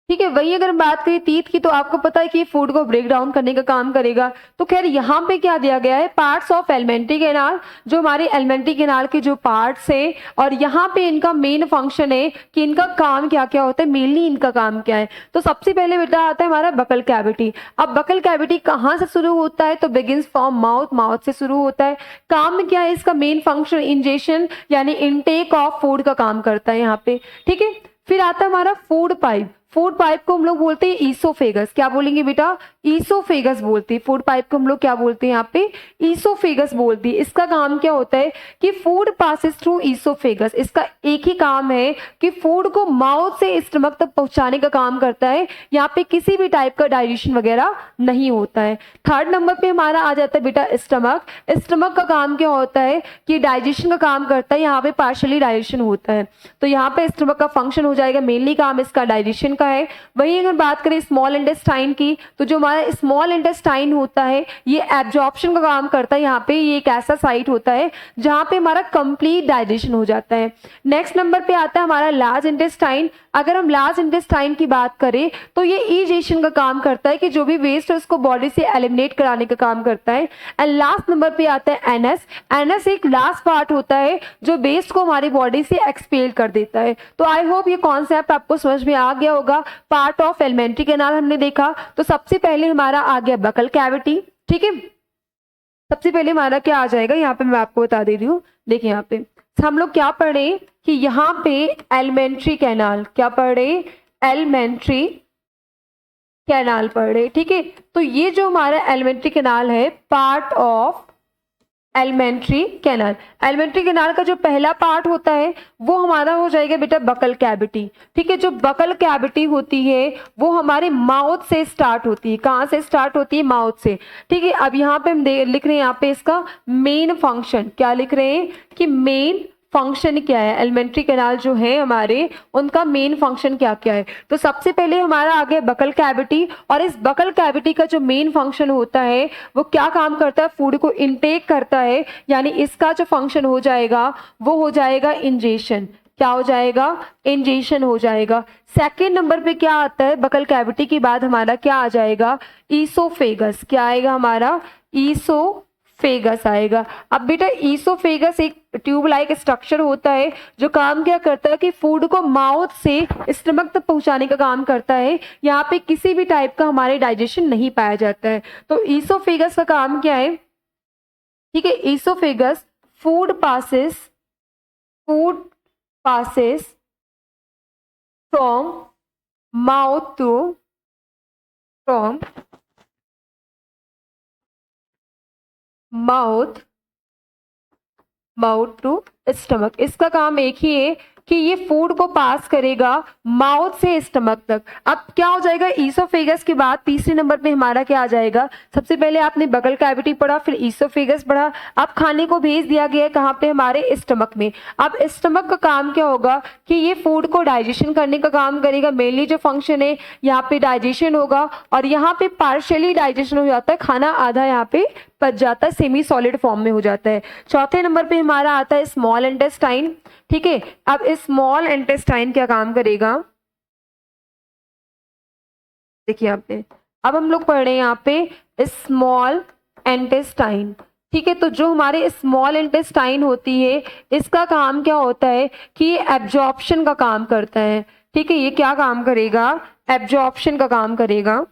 ठीक है, वही अगर हम बात करें टीथ की, तो आपको पता है कि फूड को ब्रेक डाउन करने का काम करेगा। तो खैर यहाँ पे क्या दिया गया है, पार्ट्स ऑफ एलिमेंट्री कैनाल, जो हमारे एलिमेंट्री कैनाल के जो पार्ट्स है और यहाँ पे इनका मेन फंक्शन है कि इनका काम क्या क्या होता है, मेनली इनका काम क्या है। तो सबसे पहले बेटा आता है हमारा बकल कैविटी। अब बकल कैविटी कहाँ से शुरू होता है, तो बिगिंस फ्रॉम माउथ, माउथ से शुरू होता है। काम में क्या है, इसका मेन फंक्शन इंजेशन यानी इनटेक ऑफ फूड का काम करता है यहाँ पे, ठीक है। फिर आता है हमारा फूड पाइप। फूड पाइप को हम लोग बोलते हैं ईसोफेगस। क्या बोलेंगे बेटा, ईसोफेगस बोलते हैं। फूड पाइप को हम लोग क्या बोलते हैं यहाँ पे, ईसोफेगस बोलते हैं। इसका काम क्या होता है कि फूड पासेस थ्रू ईसोफेगस। इसका एक ही काम है कि फूड को माउथ से स्टमक तक पहुंचाने का काम करता है। यहाँ पे किसी भी टाइप का डाइजेशन वगैरह नहीं होता है। थर्ड नंबर पे हमारा आ जाता है बेटा स्टमक। स्टमक का काम क्या होता है कि डाइजेशन का काम करता है। यहाँ पे पार्शियली डाइजेशन होता है, तो यहाँ पे स्टमक का फंक्शन हो जाएगा, मेनली काम इसका डाइजेशन का है। वहीं अगर बात करें स्मॉल इंटेस्टाइन की, तो जो हमारा स्मॉल इंटेस्टाइन होता है ये एब्जॉर्प्शन का काम करता है। यहाँ पे ये एक ऐसा साइट होता है जहाँ पे हमारा कंप्लीट डाइजेशन हो जाता है। नेक्स्ट नंबर पे आता है हमारा लार्ज इंटेस्टाइन। अगर हम लार्ज इंटेस्टाइन की बात करें तो ये इजेशन का काम करता है कि जो भी वेस्ट है उसको बॉडी से एलिमिनेट कराने का काम करता है। एंड लास्ट नंबर पे आता है एनस। एनस एक लास्ट पार्ट होता है जो वेस्ट को हमारी बॉडी से एक्सपेल कर देता है। तो आई होप ये कॉन्सेप्ट आपको समझ में आ गया होगा। पार्ट ऑफ एलिमेंट्री कैनाल हमने देखा, तो सबसे पहले हमारा आ गया बकल कैविटी, ठीक है। सबसे पहले हमारा क्या आ जाएगा, यहाँ पे मैं आपको बता दे रही हूँ। देखिए यहाँ पे हम लोग क्या पढ़े कि यहाँ पे एलिमेंट्री कैनाल, क्या पढ़े, एलिमेंट्री कैनाल पढ़ रहे, ठीक है। तो ये जो हमारा एलिमेंट्री कैनाल है, part of alimentary canal, alimentary canal का जो पहला पार्ट होता है वो हमारा हो जाएगा बेटा बकल कैविटी, ठीक है। जो बकल कैविटी होती है वो हमारे माउथ से स्टार्ट होती है। कहाँ से स्टार्ट होती है? माउथ से, ठीक है। अब यहाँ पे हम लिख रहे हैं यहाँ पे इसका मेन फंक्शन, क्या लिख रहे हैं कि मेन फंक्शन क्या है, एलिमेंट्री कैनाल जो है हमारे उनका मेन फंक्शन क्या क्या है। तो सबसे पहले हमारा आ गया बकल कैविटी, और इस बकल कैविटी का जो मेन फंक्शन होता है वो क्या काम करता है? फूड को इनटेक करता है, यानी इसका जो फंक्शन हो जाएगा वो हो जाएगा इंजेशन। क्या हो जाएगा? इंजेशन हो जाएगा। सेकेंड नंबर पे क्या आता है? बकल कैविटी के बाद हमारा क्या आ जाएगा? ईसोफेगस। क्या आएगा हमारा? ईसोफेगस आएगा। अब बेटा ईसोफेगस एक ट्यूब लाइक स्ट्रक्चर होता है जो काम क्या करता है कि फूड को माउथ से स्टमक तक पहुंचाने का काम करता है। यहाँ पे किसी भी टाइप का हमारे डाइजेशन नहीं पाया जाता है। तो ईसोफेगस का काम क्या है? ठीक है, oesophagus food passes from mouth to from mouth to stomach. इसका काम एक ही है कि ये फूड को पास करेगा माउथ से स्टमक तक। अब क्या हो जाएगा? ईसोफेगस के बाद तीसरे नंबर पे हमारा क्या आ जाएगा? सबसे पहले आपने बकल कैविटी पढ़ा, फिर ईसोफेगस पढ़ा, अब खाने को भेज दिया गया कहाँ पे? हमारे स्टमक में। अब स्टमक का काम क्या होगा कि ये फूड को डाइजेशन करने का काम करेगा। मेनली जो फंक्शन है यहाँ पे डाइजेशन होगा, और यहाँ पे पार्शियली डाइजेशन हो जाता है, खाना आधा यहाँ पे पच जाता है, सेमी सॉलिड फॉर्म में हो जाता है। चौथे नंबर पे हमारा आता है स्मॉल इंटेस्टाइन, ठीक है। अब स्मॉल इंटेस्टाइन क्या काम करेगा? देखिए आपने, अब हम लोग पढ़ रहे हैं यहाँ पे स्मॉल इंटेस्टाइन, ठीक है। तो जो हमारे स्मॉल इंटेस्टाइन होती है इसका काम क्या होता है कि ये एब्जॉर्प्शन का काम करता है, ठीक है। ये क्या काम करेगा? एब्जॉर्प्शन का काम करेगा,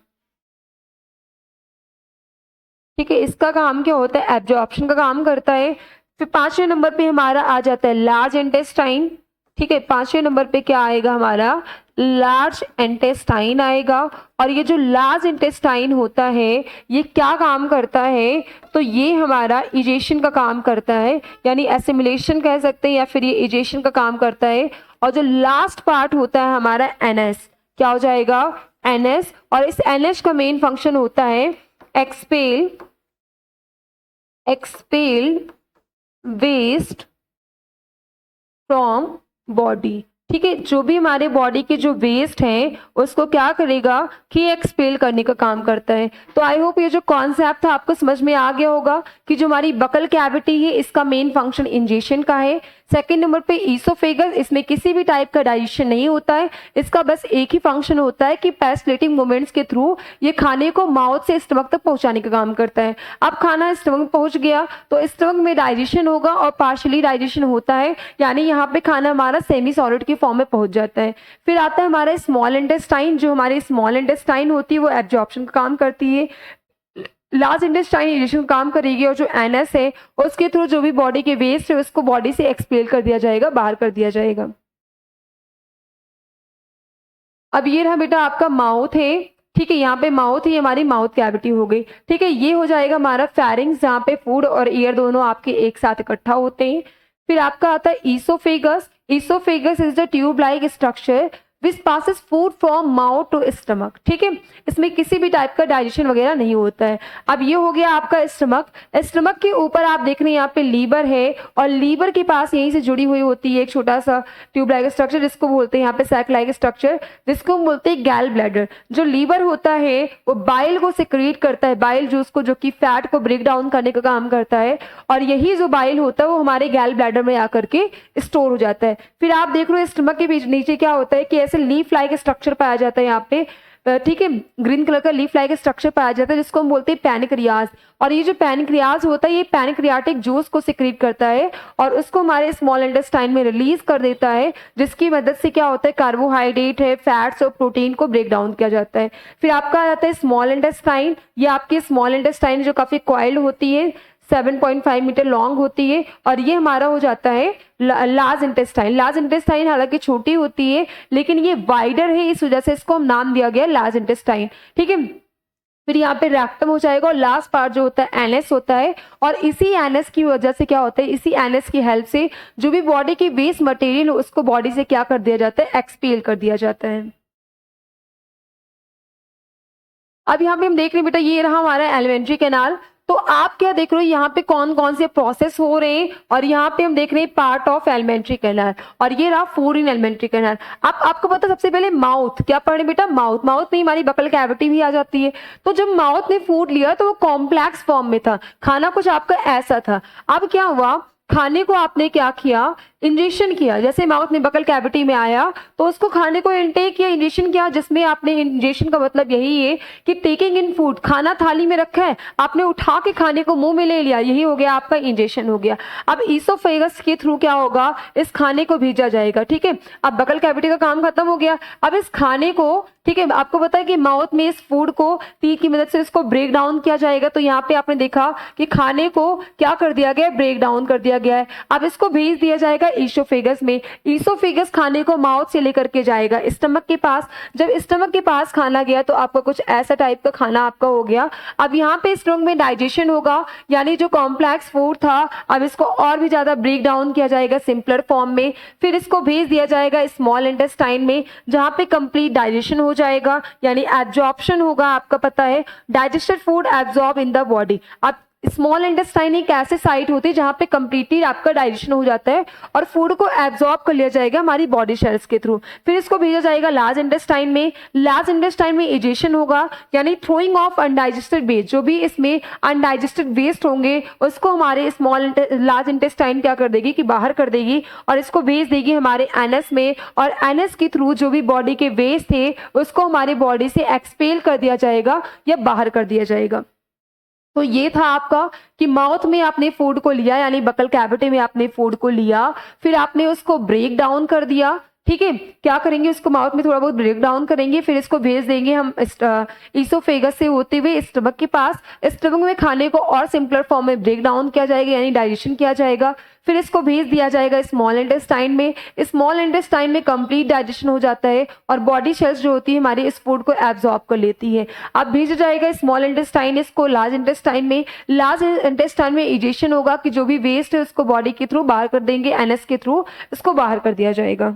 ठीक है। इसका काम क्या होता है? एब्जॉर्प्शन का काम करता है। फिर पांचवें नंबर पे हमारा आ जाता है लार्ज इंटेस्टाइन, ठीक है। पांचवें नंबर पे क्या आएगा हमारा? लार्ज इंटेस्टाइन आएगा। और ये जो लार्ज इंटेस्टाइन होता है ये क्या काम करता है? तो ये हमारा इजेशन का काम करता है, यानी एसिमिलेशन कह सकते हैं, या फिर ये इजेशन का काम करता है। और जो लास्ट पार्ट होता है हमारा एनएस, क्या हो जाएगा? एनएस। और इस एनएस का मेन फंक्शन होता है एक्सपेल वेस्ट फ्रॉम बॉडी, ठीक है। जो भी हमारे बॉडी के जो वेस्ट हैं उसको क्या करेगा कि एक्सपेल करने का काम करता है। तो आई होप ये जो कॉन्सेप्ट था आपको समझ में आ गया होगा कि जो हमारी बकल कैविटी है इसका मेन फंक्शन इंजेशन का है। सेकंड नंबर पे ईसोफेगस, इसमें किसी भी टाइप का डाइजेशन नहीं होता है, इसका बस एक ही फंक्शन होता है कि पैसलेटिंग मूवमेंट्स के थ्रू ये खाने को माउथ से स्टमक तक पहुंचाने का काम करता है। अब खाना स्टमक में पहुंच गया तो स्टमक में डाइजेशन होगा और पार्शियली डाइजेशन होता है, यानी यहाँ पे खाना हमारा सेमी सॉलिड की फॉर्म में पहुंच जाता है। फिर आता है हमारा स्मॉल इंटेस्टाइन, जो हमारी स्मॉल इंटेस्टाइन होती है वो एब्जॉर्प्शन का काम करती है। लार्ज इंटेस्टाइन इजेशन काम करेगी, और जो एनएस है उसके थ्रू जो भी बॉडी के वेस्ट है उसको बॉडी से एक्सपेल कर दिया जाएगा, बाहर कर दिया जाएगा। अब ये रहा बेटा आपका माउथ है, ठीक है। यहाँ पे माउथ ही हमारी माउथ कैविटी हो गई, ठीक है। ये हो जाएगा हमारा फेरिंग्स, जहाँ पे फूड और एयर दोनों आपके एक साथ इकट्ठा होते हैं। फिर आपका आता है oesophagus. Oesophagus is the tube like structure which passes food from mouth to stomach, ठीक है। इसमें किसी भी टाइप का डाइजेशन वगैरह नहीं होता है। अब ये हो गया आपका स्टमक। स्टमक के ऊपर आप देख रहे हैं यहाँ पे लीवर है, और लीवर के पास यहीं से जुड़ी हुई होती है एक छोटा सा ट्यूब लाइक स्ट्रक्चर जिसको बोलते हैं यहाँ पे सैक लाइक स्ट्रक्चर, जिसको हम बोलते हैं गैल ब्लैडर। जो लीवर होता है वो बाइल को सिक्रीट करता है, बाइल जूस को, जो कि फैट को ब्रेक डाउन करने का काम करता है, और यही जो बाइल होता है वो हमारे गैल ब्लैडर में आकर के स्टोर हो जाता है। फिर आप देख रहे हो स्टमक के बीच नीचे क्या होता है कि ऐसे लीफ लाइक स्ट्रक्चर पाया जाता है यहाँ पे, ठीक है। ग्रीन कलर का लीफ लाइक स्ट्रक्चर पाया जाता है जिसको हम बोलते हैं पैनक्रियाज। और ये जो पैनक्रियाज होता है ये पैनक्रियाटिक जूस को सिक्रीट करता है और उसको हमारे स्मॉल इंटेस्टाइन में रिलीज कर देता है, जिसकी मदद से क्या होता है कार्बोहाइड्रेट है, फैट्स और प्रोटीन को ब्रेक डाउन किया जाता है। फिर आपका आ जाता है स्मॉल इंटेस्टाइन। ये आपकी स्मॉल इंटेस्टाइन जो काफी कॉइल्ड होती है, 7.5 मीटर लॉन्ग होती है और ये हमारा हो जाता है लार्ज इंटेस्टाइन। लार्ज इंटेस्टाइन हालांकि छोटी होती है लेकिन ये वाइडर है, इस वजह से इसको हम नाम दिया गया लार्ज इंटेस्टाइन। ठीक है, फिर यहाँ पे रेक्टम हो जाएगा और लास्ट पार्ट जो होता है एनएस होता है। और इसी एनएस की वजह से क्या होता है, इसी एनएस की हेल्प से जो भी बॉडी की वेस्ट मटेरियल उसको बॉडी से क्या कर दिया जाता है, एक्सपेल कर दिया जाता है। अब यहाँ पे हम देख रहे हैं बेटा, ये रहा हमारा एलिमेंट्री कैनाल। तो आप क्या देख रहे हो, यहाँ पे कौन कौन से प्रोसेस हो रहे हैं, और यहाँ पे हम देख रहे हैं पार्ट ऑफ एलिमेंट्री कैनाल, और ये रहा फूड इन एलिमेंट्री कैनाल। आपको पता सबसे पहले माउथ, क्या पढ़े बेटा, माउथ। माउथ में हमारी बकल कैविटी भी आ जाती है। तो जब माउथ ने फूड लिया तो वो कॉम्प्लेक्स फॉर्म में था, खाना कुछ आपका ऐसा था। अब क्या हुआ, खाने को आपने क्या किया, इंजेक्शन किया। जैसे माउथ में बकल कैविटी में आया तो उसको खाने को इनटेक किया, इंजेक्शन किया, जिसमें आपने इंजेक्शन का मतलब यही है कि टेकिंग इन फूड, खाना थाली में रखा है, आपने उठा के खाने को मुंह में ले लिया, यही हो गया आपका इंजेक्शन हो गया। अब ईसोफेगस के थ्रू क्या होगा, इस खाने को भेजा जाएगा। ठीक है, अब बकल कैविटी का काम खत्म हो गया। अब इस खाने को, ठीक है, आपको पता है कि माउथ में इस फूड को टीथ की मदद से इसको ब्रेक डाउन किया जाएगा। तो यहाँ पे आपने देखा कि खाने को क्या कर दिया गया, ब्रेक डाउन कर दिया गया है। अब इसको भेज दिया जाएगा ईसोफेगस में। ईसोफेगस खाने को माउथ से लेकर के जाएगा स्टमक के पास। जब स्टमक के पास खाना गया तो आपका कुछ ऐसा टाइप का खाना आपका हो गया। अब यहाँ पे स्टमक में डाइजेशन होगा, यानी जो कॉम्प्लेक्स फूड था अब इसको और भी ज्यादा ब्रेक डाउन किया जाएगा सिंपलर फॉर्म में। फिर इसको भेज दिया जाएगा स्मॉल इंटेस्टाइन में, जहाँ पे कंप्लीट डाइजेशन हो जाएगा, यानी एब्जॉर्प्शन होगा। आपका पता है digested food absorb in the body. अब स्मॉल इंटेस्टाइन एक ऐसे साइट होती है जहाँ पे कंप्लीटली आपका डाइजेशन हो जाता है और फूड को एब्जॉर्ब कर लिया जाएगा हमारी बॉडी सेल्स के थ्रू। फिर इसको भेजा जाएगा लार्ज इंटेस्टाइन में। लार्ज इंटेस्टाइन में इजेशन होगा, यानी थ्रोइंग ऑफ अनडाइजेस्टेड वेस्ट, जो भी इसमें अनडाइजेस्टेड वेस्ट होंगे उसको हमारे लार्ज इंटेस्टाइन क्या कर देगी कि बाहर कर देगी और इसको भेज देगी हमारे एनएस में। और एनएस के थ्रू जो भी बॉडी के वेस्ट थे उसको हमारी बॉडी से एक्सपेल कर दिया जाएगा या बाहर कर दिया जाएगा। तो ये था आपका कि माउथ में आपने फूड को लिया, यानी बकल कैविटी में आपने फूड को लिया, फिर आपने उसको ब्रेक डाउन कर दिया। ठीक है, क्या करेंगे, उसको माउथ में थोड़ा बहुत ब्रेक डाउन करेंगे, फिर इसको भेज देंगे हम ईसोफेगस से होते हुए स्टमक के पास। स्टमक में खाने को और सिंपलर फॉर्म में ब्रेक डाउन किया जाएगा, यानी डाइजेशन किया जाएगा। फिर इसको भेज दिया जाएगा स्मॉल इंटेस्टाइन में। स्मॉल इंटेस्टाइन में कंप्लीट डाइजेशन हो जाता है और बॉडी सेल्स जो होती है हमारी इस फूड को एब्जॉर्ब कर लेती है। अब भेजा जाएगा स्मॉल इंटेस्टाइन इसको लार्ज इंटेस्टाइन में। लार्ज इंटेस्टाइन में इजेशन होगा कि जो भी वेस्ट है उसको बॉडी के थ्रू बाहर कर देंगे, एनएस के थ्रू इसको बाहर कर दिया जाएगा।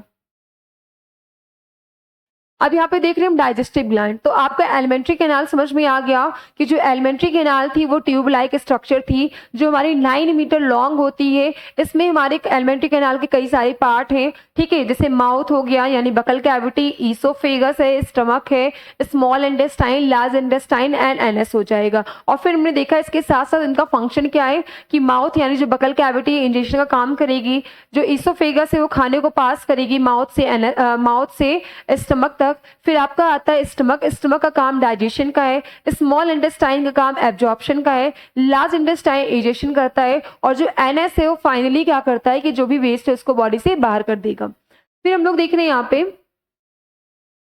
अब यहाँ पे देख रहे हैं हम डाइजेस्टिव ग्लैंड। तो आपका एलिमेंट्री कैनाल समझ में आ गया कि जो एलिमेंट्री कैनाल थी वो ट्यूब लाइक स्ट्रक्चर थी जो हमारी 9 मीटर लॉन्ग होती है। इसमें हमारे एलिमेंट्री कैनाल के कई सारे पार्ट हैं। ठीक है, जैसे माउथ हो गया यानी बकल कैविटी, ईसोफेगस है, स्टमक है, small intestine, large intestine and NS हो जाएगा। और फिर हमने देखा इसके साथ साथ इनका फंक्शन क्या है कि माउथ यानी जो बकल कैविटी इंजेक्शन का काम करेगी, जो ईसोफेगस है वो खाने को पास करेगी माउथ से स्टमक तक। फिर आपका आता है स्टमक। स्टमक का काम डाइजेशन का है, स्मॉल इंटेस्टाइन का काम एब्जॉर्प्शन का है, लार्ज इंटेस्टाइन इजेशन करता है, और जो एनएस है वो फाइनली क्या करता है कि जो भी वेस्ट है उसको बॉडी से बाहर कर देगा। फिर हम लोग देख रहे हैं यहाँ पे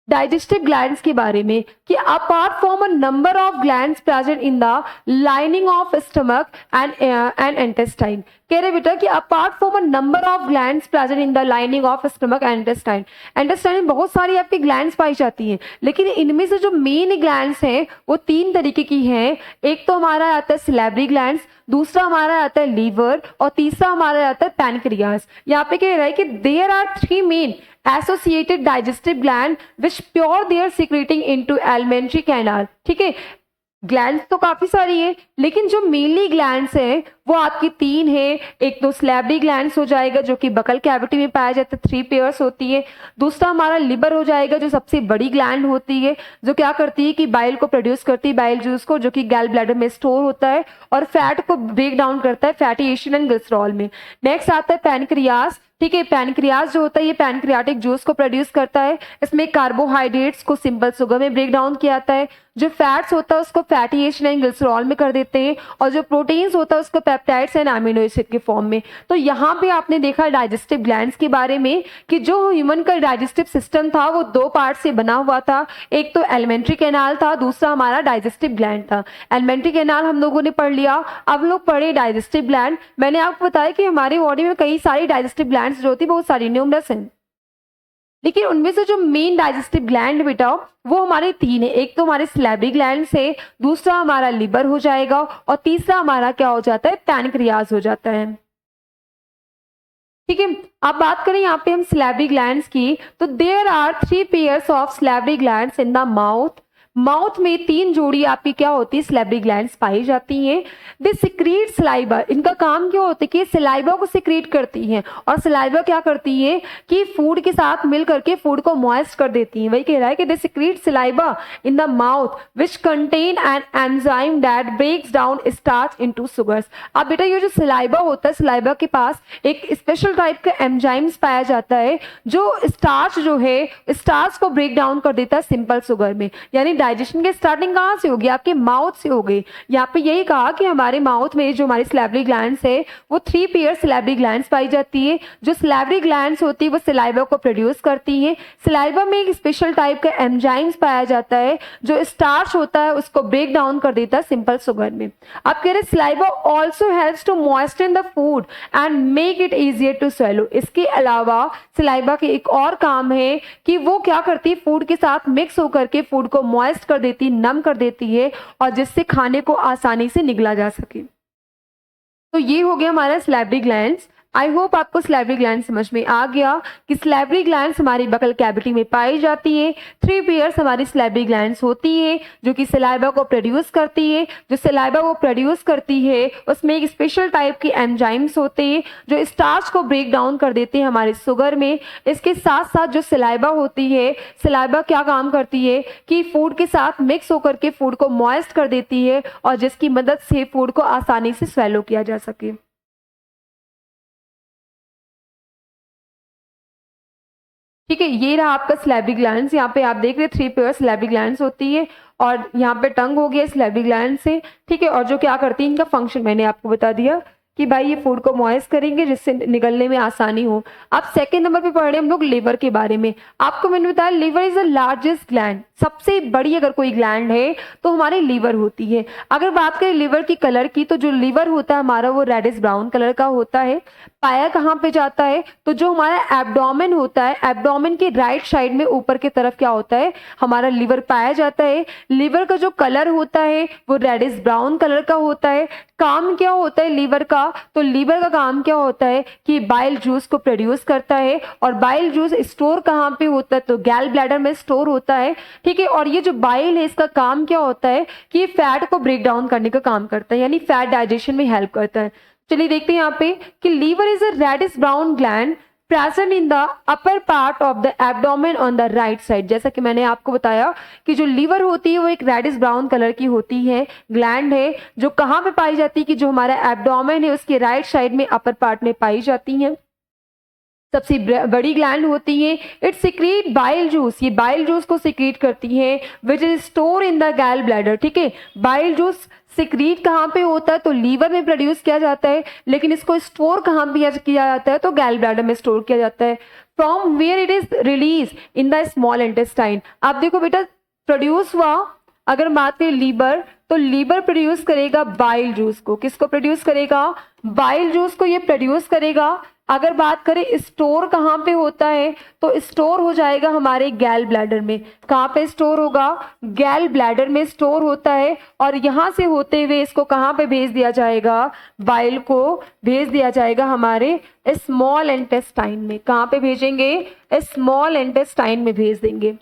डाइजेस्टिव ग्लैंड्स के बारे में कि apart from a number of glands present in the lining of stomach and intestine. कह रहे बेटा कि apart from a number of glands present in the lining of stomach and intestine. Intestine में बहुत सारी आपकी ग्लैंड्स पाई जाती हैं, लेकिन इनमें से जो मेन ग्लैंड्स हैं वो 3 तरीके की हैं। एक तो हमारा आता है सिलेब्री ग्लैंड्स, दूसरा हमारा आता है लीवर, और तीसरा हमारा आता है पैनक्रियास। यहाँ पे कह रहा है कि there are 3 main associated digestive gland which pure they are secreting into alimentary canal। ठीक है, ग्लैंड्स तो काफी सारी है लेकिन जो मेनली ग्लैंड्स हैं वो आपकी 3 है। एक तो स्लैबरी ग्लैंड्स हो जाएगा जो कि बकल कैविटी में पाया जाता है, 3 पेयर्स होती है। दूसरा हमारा लिवर हो जाएगा जो सबसे बड़ी ग्लैंड होती है, जो क्या करती है कि बाइल को प्रोड्यूस करती है, बाइल जूस को, जो कि गैल ब्लैडर में स्टोर होता है और फैट को ब्रेक डाउन करता है फैटी एसिड एंड ग्लिसरॉल में। नेक्स्ट आता है पैनक्रियास। ठीक है, पैनक्रियास जो होता है ये पैनक्रियाटिक जूस को प्रोड्यूस करता है। इसमें कार्बोहाइड्रेट्स को सिंपल शुगर में ब्रेक डाउन किया जाता है। जो फैट्स होता है उसको फैटी एसिड एंड ग्लिसरॉल में कर देते हैं, और जो प्रोटीन्स होता है उसको पेप्टाइड्स एंड अमीनो एसिड के फॉर्म में। तो यहाँ पे आपने देखा डाइजेस्टिव ग्लैंड्स के बारे में कि जो ह्यूमन का डाइजेस्टिव सिस्टम था वो दो पार्ट से बना हुआ था। एक तो एलिमेंट्री कैनाल था, दूसरा हमारा डाइजेस्टिव ग्लैंड था। एलिमेंट्री कैनाल हम लोगों ने पढ़ लिया, अब लोग पढ़े डाइजेस्टिव ग्लैंड। मैंने आपको बताया कि हमारी बॉडी में कई सारी डाइजेस्टिव ग्लैंड्स जो होती है बहुत सारी न्यूमरस हैं, लेकिन उनमें से जो मेन डाइजेस्टिव ग्लैंड बेटा वो हमारे तीन है। एक तो हमारे सैलिवरी ग्लैंड है, दूसरा हमारा लिवर हो जाएगा, और तीसरा हमारा क्या हो जाता है, पैनक्रियाज हो जाता है। ठीक है, अब बात करें यहाँ पे हम सैलिवरी ग्लैंड्स की, तो there are 3 pairs of salivary glands in the mouth. Mouth में 3 जोड़ी आपकी क्या होती है, सैलिवरी ग्लैंड्स पाई जाती हैं। दे सिक्रीट सलाइवा, इनका काम क्या होता है कि सलाइवा को सिक्रीट करती हैं, और सलाइवा क्या करती है कि फूड के साथ मिल करके फूड को मॉइस्ट कर देती हैं। वही कह रहा है कि they secrete saliva in the mouth which contain an enzyme that breaks down starch into sugars. अब बेटा ये जो सलाइवा होता है, सलाइवा के पास एक स्पेशल टाइप का एंजाइम्स पाया जाता है जो स्टार्च जो है स्टार्च को ब्रेक डाउन कर देता है सिंपल शुगर में। यानी डाइजेशन की स्टार्टिंग कहाँ से होगी, आपके माउथ से होगी। यहाँ पे यही कहा कि हमारे माउथ में जो हमारी सैलिवरी ग्लैंड्स है वो 3 पेयर सैलिवरी ग्लैंड्स पाई जाती है। जो सैलिवरी ग्लैंड्स होती है वो सलाइवा को प्रोड्यूस करती हैं। सलाइवा में एक स्पेशल टाइप का एंजाइम्स पाया जाता है जो स्टार्च होता है उसको ब्रेक डाउन कर देता है सिंपल शुगर में। आप कह रहे saliva also helps to moisten the food and make it easier to swallow. इसके अलावा सलाइवा के एक और काम है कि वो क्या करती है, फूड के साथ मिक्स होकर के फूड को मॉइस्ट कर देती, नम कर देती है, और जिससे खाने को आसानी से निगला जा सके। तो ये हो गया हमारा सैलिवरी ग्लैंड्स। आई होप आपको सैलिवरी ग्लैंड समझ में आ गया कि सैलिवरी ग्लैंड्स हमारी बकल कैविटी में पाई जाती है। 3 पेयर्स हमारी सैलिवरी ग्लैंड्स होती है जो कि सलाइवा को प्रोड्यूस करती है। जो सलाइवा वो प्रोड्यूस करती है उसमें एक स्पेशल टाइप के एंजाइम्स होते हैं जो स्टार्च को ब्रेक डाउन कर देते हैं हमारे शुगर में। इसके साथ साथ जो सलाइवा होती है, सलाइवा क्या काम करती है कि फूड के साथ मिक्स होकर के फूड को मॉइस्ट कर देती है, और जिसकी मदद से फूड को आसानी से स्वेलो किया जा सके। ठीक है, ये रहा आपका सैलिवरी ग्लैंड्स। यहाँ पे आप देख रहे हैं 3 पेयर सैलिवरी ग्लैंड्स होती है, और यहाँ पे टंग हो गया सैलिवरी ग्लैंड से। ठीक है, और जो क्या करती है इनका फंक्शन मैंने आपको बता दिया कि भाई ये फूड को मॉइस्ट करेंगे जिससे निगलने में आसानी हो। अब सेकंड नंबर पे पढ़ रहे हैं हम लोग लिवर के बारे में। आपको मैंने बताया liver is the largest gland, सबसे बड़ी अगर कोई ग्लैंड है तो हमारी लिवर होती है। अगर बात करें लिवर की कलर की, तो जो लिवर होता है हमारा वो रेडिश ब्राउन कलर का होता है। पाया कहाँ पे जाता है, तो जो हमारा एब्डोमेन होता है, एब्डोमेन के राइट साइड में ऊपर की तरफ क्या होता है, हमारा लिवर पाया जाता है। लिवर का जो कलर होता है वो रेडिश ब्राउन कलर का होता है। काम क्या होता है लिवर का, तो लिवर का काम क्या होता है कि बाइल जूस को प्रोड्यूस करता है, और बाइल जूस स्टोर कहाँ पे होता है, तो गैल ब्लैडर में स्टोर होता है। ठीक है, और ये जो बाइल है इसका काम क्या होता है कि फैट को ब्रेक डाउन करने का काम करता है, यानी फैट डाइजेशन में हेल्प करता है। चलिए देखते हैं यहाँ पे कि liver is a reddish brown gland present in the upper part of the abdomen on the right side. जैसा कि मैंने आपको बताया कि जो लीवर होती है वो एक रेडिश ब्राउन कलर की होती है, ग्लैंड है जो कहाँ पे पाई जाती है कि जो हमारा एब्डोमेन है उसके राइट साइड में अपर पार्ट में पाई जाती है। सबसे बड़ी ग्लैंड होती है। इट सिक्रीट बाइल जूस, ये बाइल जूस को सिक्रीट करती है which is store in the गैल ब्लैडर। ठीक है, बाइल जूस सिक्रीट कहाँ पे होता है, तो लीवर में प्रोड्यूस किया जाता है, लेकिन इसको स्टोर कहाँ पे किया जाता है, तो गैल ब्लैडर में स्टोर किया जाता है। From where it is release in the small intestine. आप देखो बेटा प्रोड्यूस हुआ, अगर बात करें लीवर, तो लीवर प्रोड्यूस करेगा बाइल जूस को। किसको प्रोड्यूस करेगा, बाइल जूस को ये प्रोड्यूस करेगा। अगर बात करें स्टोर कहाँ पे होता है, तो स्टोर हो जाएगा हमारे गैल ब्लैडर में। कहाँ पे स्टोर होगा, गैल ब्लैडर में स्टोर होता है, और यहाँ से होते हुए इसको कहाँ पे भेज दिया जाएगा, बाइल को भेज दिया जाएगा हमारे स्मॉल इंटेस्टाइन में। कहाँ पे भेजेंगे, स्मॉल इंटेस्टाइन में भेज देंगे।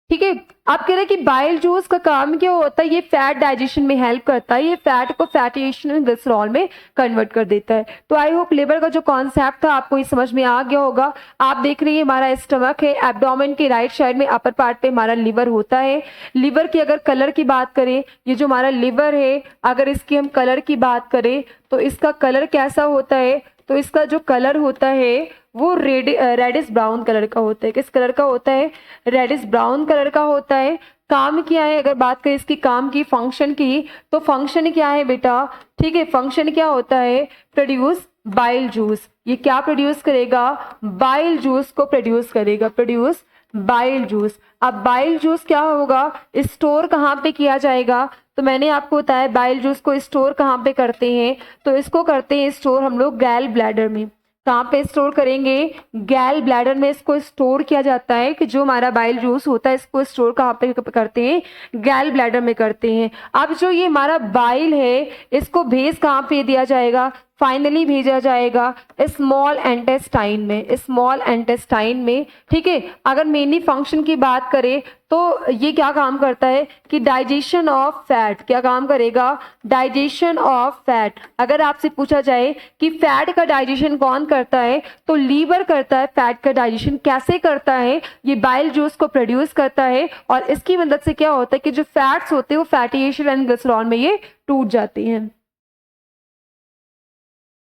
ठीक है, आप कह रहे हैं कि बाइल जूस का काम क्या होता है, ये फैट डाइजेशन में हेल्प करता है, ये फैट को फैटी एसिड एंड ग्लिसरॉल में कन्वर्ट कर देता है। तो आई होप लिवर का जो कॉन्सेप्ट था आपको ये समझ में आ गया होगा। आप देख रही है हमारा स्टमक है, एब्डोमेन के राइट साइड में अपर पार्ट पे हमारा लिवर होता है। लिवर की अगर कलर की बात करें, ये जो हमारा लिवर है अगर इसकी हम कलर की बात करें तो इसका कलर कैसा होता है, तो इसका जो कलर होता है वो रेडिश ब्राउन कलर का होता है। किस कलर का होता है, रेडिश ब्राउन कलर का होता है। काम क्या है, अगर बात करें इसकी काम की, फंक्शन की, तो फंक्शन क्या है बेटा, ठीक है, फंक्शन क्या होता है, प्रोड्यूस बाइल जूस। ये क्या प्रोड्यूस करेगा, बाइल जूस को प्रोड्यूस करेगा, प्रोड्यूस बाइल जूस। अब बाइल जूस क्या होगा, स्टोर कहाँ पे किया जाएगा, तो मैंने आपको बताया बाइल जूस को स्टोर कहाँ पे करते हैं, तो इसको करते हैं स्टोर हम लोग गैल ब्लैडर में। कहाँ पे स्टोर करेंगे, गैल ब्लैडर में इसको स्टोर किया जाता है, कि जो हमारा बाइल जूस होता है इसको स्टोर कहाँ पे करते हैं, गैल ब्लैडर में करते हैं। अब जो ये हमारा बाइल है इसको भेज कहाँ पे दिया जाएगा, फाइनली भेजा जाएगा स्मॉल इंटेस्टाइन में, स्मॉल इंटेस्टाइन में, ठीक है। अगर मेनली फंक्शन की बात करें तो ये क्या काम करता है कि डाइजेशन ऑफ फैट, क्या काम करेगा, डाइजेशन ऑफ फैट। अगर आपसे पूछा जाए कि फैट का डाइजेशन कौन करता है, तो लीवर करता है फैट का डाइजेशन। कैसे करता है, ये बाइल जूस को प्रोड्यूस करता है, और इसकी मदद से क्या होता है कि जो फैट्स होते हैं वो फैटी एसिड एंड ग्लिसरॉल में ये टूट जाते हैं।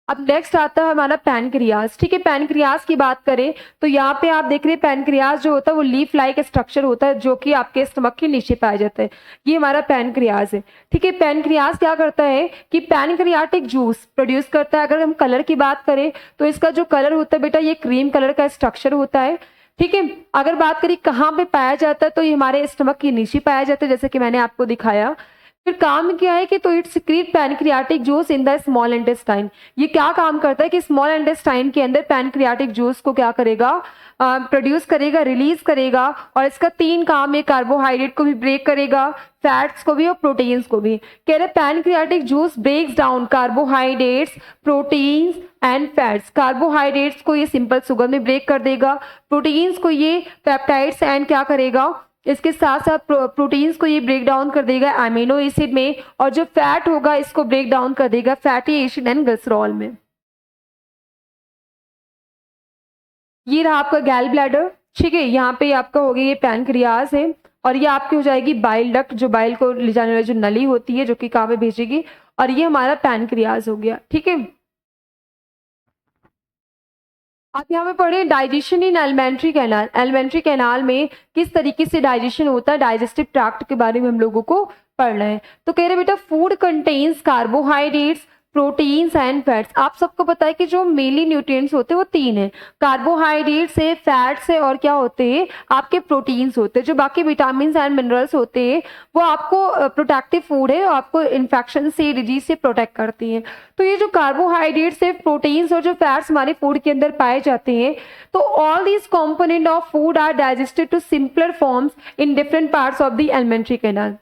अब नेक्स्ट आता है हमारा पैनक्रियाज, ठीक है। पैनक्रियाज की बात करें तो यहाँ पे आप देख रहे हैं पैनक्रियाज जो होता है वो लीफ लाइक स्ट्रक्चर होता है, जो कि आपके स्टमक के नीचे पाया जाता है। ये हमारा पैनक्रियाज है, ठीक है। पैनक्रियाज क्या करता है कि पैनक्रियाटिक जूस प्रोड्यूस करता है। अगर हम कलर की बात करें तो इसका जो कलर होता है बेटा ये क्रीम कलर का स्ट्रक्चर होता है, ठीक है। अगर बात करें कहाँ पे पाया जाता है तो ये हमारे स्टमक के नीचे पाया जाता है, जैसे कि मैंने आपको दिखाया। फिर काम क्या है कि तो it secrete pancreatic juice in the small intestine. ये क्या काम करता है कि स्मॉल इंटेस्टाइन के अंदर पैनक्रियाटिक जूस को क्या करेगा, प्रोड्यूस करेगा, रिलीज करेगा। और इसका 3 काम है, कार्बोहाइड्रेट को भी ब्रेक करेगा, फैट्स को भी और प्रोटीन्स को भी। कह रहे pancreatic juice breaks down carbohydrates, proteins and fats. Carbohydrates को ये सिंपल शुगर में ब्रेक कर देगा, प्रोटीन्स को ये पेप्टाइड्स एंड क्या करेगा, इसके साथ साथ प्रोटीन्स को ये ब्रेक डाउन कर देगा अमीनो एसिड में, और जो फैट होगा इसको ब्रेक डाउन कर देगा फैटी एसिड एंड ग्लिसरॉल में। ये रहा आपका गैल ब्लैडर, ठीक है। यहाँ पे आपका हो गया ये पैनक्रियाज है, और ये आपकी हो जाएगी बाइल डक्ट, जो बाइल को ले जाने वाली जो नली होती है जो कि कहाँ पे भेजेगी, और ये हमारा पैनक्रियाज हो गया, ठीक है। आप यहाँ पे पढ़े डाइजेशन इन एलिमेंट्री कैनाल। एलिमेंट्री कैनाल में किस तरीके से डाइजेशन होता है, डाइजेस्टिव ट्रैक्ट के बारे में हम लोगों को पढ़ना है। तो कह रहे बेटा food contains carbohydrates, proteins and fats. आप सबको पता है कि जो मेनली न्यूट्रिएंट्स होते हैं वो 3 है, कार्बोहाइड्रेट्स है, फैट्स है, और क्या होते हैं आपके प्रोटीन्स होते हैं। जो बाकी विटामिन एंड मिनरल्स होते हैं वो आपको प्रोटेक्टिव फूड है, आपको इन्फेक्शन से, डिजीज से प्रोटेक्ट करती हैं। तो ये जो कार्बोहाइड्रेट्स है, प्रोटीन्स और जो फैट्स हमारे फूड के अंदर पाए जाते हैं, तो all these component of food are digested to simpler forms in different parts of the alimentary canal.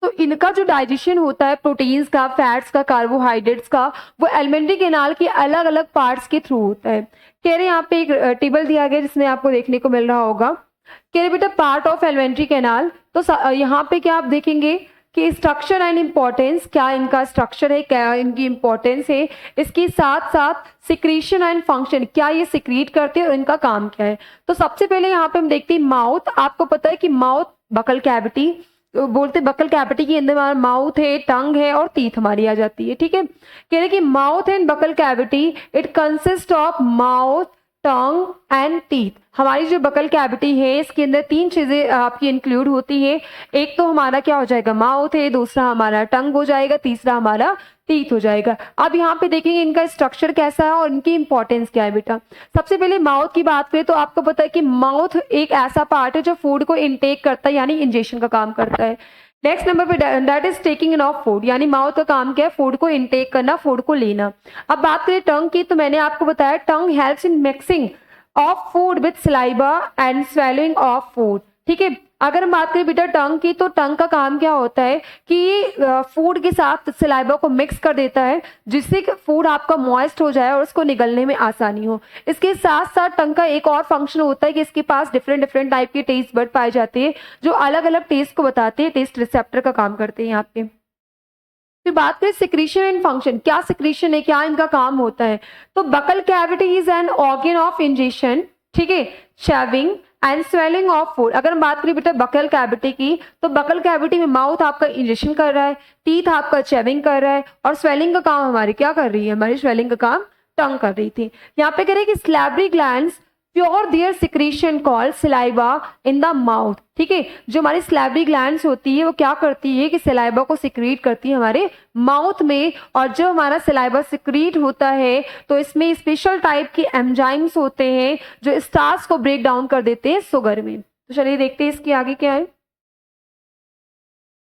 तो इनका जो डाइजेशन होता है प्रोटीन्स का, फैट्स का, कार्बोहाइड्रेट्स का, वो एलिमेंट्री कैनाल के अलग अलग पार्ट्स के थ्रू होता है। कह रहे यहाँ पे एक टेबल दिया गया जिसमें आपको देखने को मिल रहा होगा। कह रहे बेटा पार्ट ऑफ एलिमेंट्री कैनाल, तो यहाँ पे क्या आप देखेंगे कि स्ट्रक्चर एंड इम्पोर्टेंस, क्या इनका स्ट्रक्चर है, क्या इनकी इम्पोर्टेंस है, इसके साथ साथ सिक्रीशन एंड फंक्शन, क्या ये सिक्रीट करते हैं और इनका काम क्या है। तो सबसे पहले यहाँ पे हम देखते हैं माउथ। आपको पता है कि माउथ बकल कैविटी बोलते, बकल कैविटी के अंदर हमारा माउथ है, टंग है और टीथ हमारी आ जाती है, ठीक है। कह रहे कि mouth and buccal cavity it consist of mouth, tongue and teeth. हमारी जो बकल कैविटी है इसके अंदर 3 चीजें आपकी इंक्लूड होती है। एक तो हमारा क्या हो जाएगा, माउथ है, दूसरा हमारा टंग हो जाएगा, तीसरा हमारा टीथ हो जाएगा। अब यहाँ पे देखेंगे इनका स्ट्रक्चर कैसा है और इनकी इंपॉर्टेंस क्या है बेटा। सबसे पहले माउथ की बात करें तो आपको पता है कि माउथ एक ऐसा पार्ट है जो फूड को इनटेक करता है, यानी इंजेक्शन का काम करता है। नेक्स्ट नंबर पे that is taking in of food, यानी माउथ का काम क्या है, फूड को इनटेक करना, फूड को लेना। अब बात करें टंग की, तो मैंने आपको बताया tongue helps in mixing of food with saliva and swallowing of food, ठीक है। अगर हम बात करें बेटा टंग की, तो टंग का काम क्या होता है कि फूड के साथ सलाइवा को मिक्स कर देता है, जिससे फूड आपका मॉइस्ट हो जाए और उसको निगलने में आसानी हो। इसके साथ साथ टंग का एक और फंक्शन होता है कि इसके पास डिफरेंट टाइप के टेस्ट बड पाए जाते हैं, जो अलग अलग टेस्ट को बताते हैं, टेस्ट रिसेप्टर का काम करते हैं यहाँ पे। फिर बात करें सिक्रीशन एंड फंक्शन, क्या सिक्रीशन है, क्या इनका काम होता है। तो buccal cavity is an organ of injection, ठीक है, shaving and swallowing of food. अगर हम बात करें बेटा बकल कैविटी की, तो बकल कैविटी में माउथ आपका इंजेक्शन कर रहा है, टीथ आपका चेविंग कर रहा है, और स्वेलिंग का काम हमारी क्या कर रही है, हमारी स्वेलिंग का काम टंग कर रही थी। यहाँ पे कह रहे कि salivary glands pour their secretion called saliva in the mouth. ठीक है। जो हमारी सैलिवरी ग्लैंड्स होती है वो क्या करती है कि सलाइवा को सिक्रीट करती है हमारे माउथ में, और जब हमारा सलाइवा सिक्रीट होता है तो इसमें स्पेशल टाइप के एंजाइम्स होते हैं जो स्टार्च को ब्रेक डाउन कर देते हैं शुगर में। तो चलिए देखते हैं इसके आगे क्या है।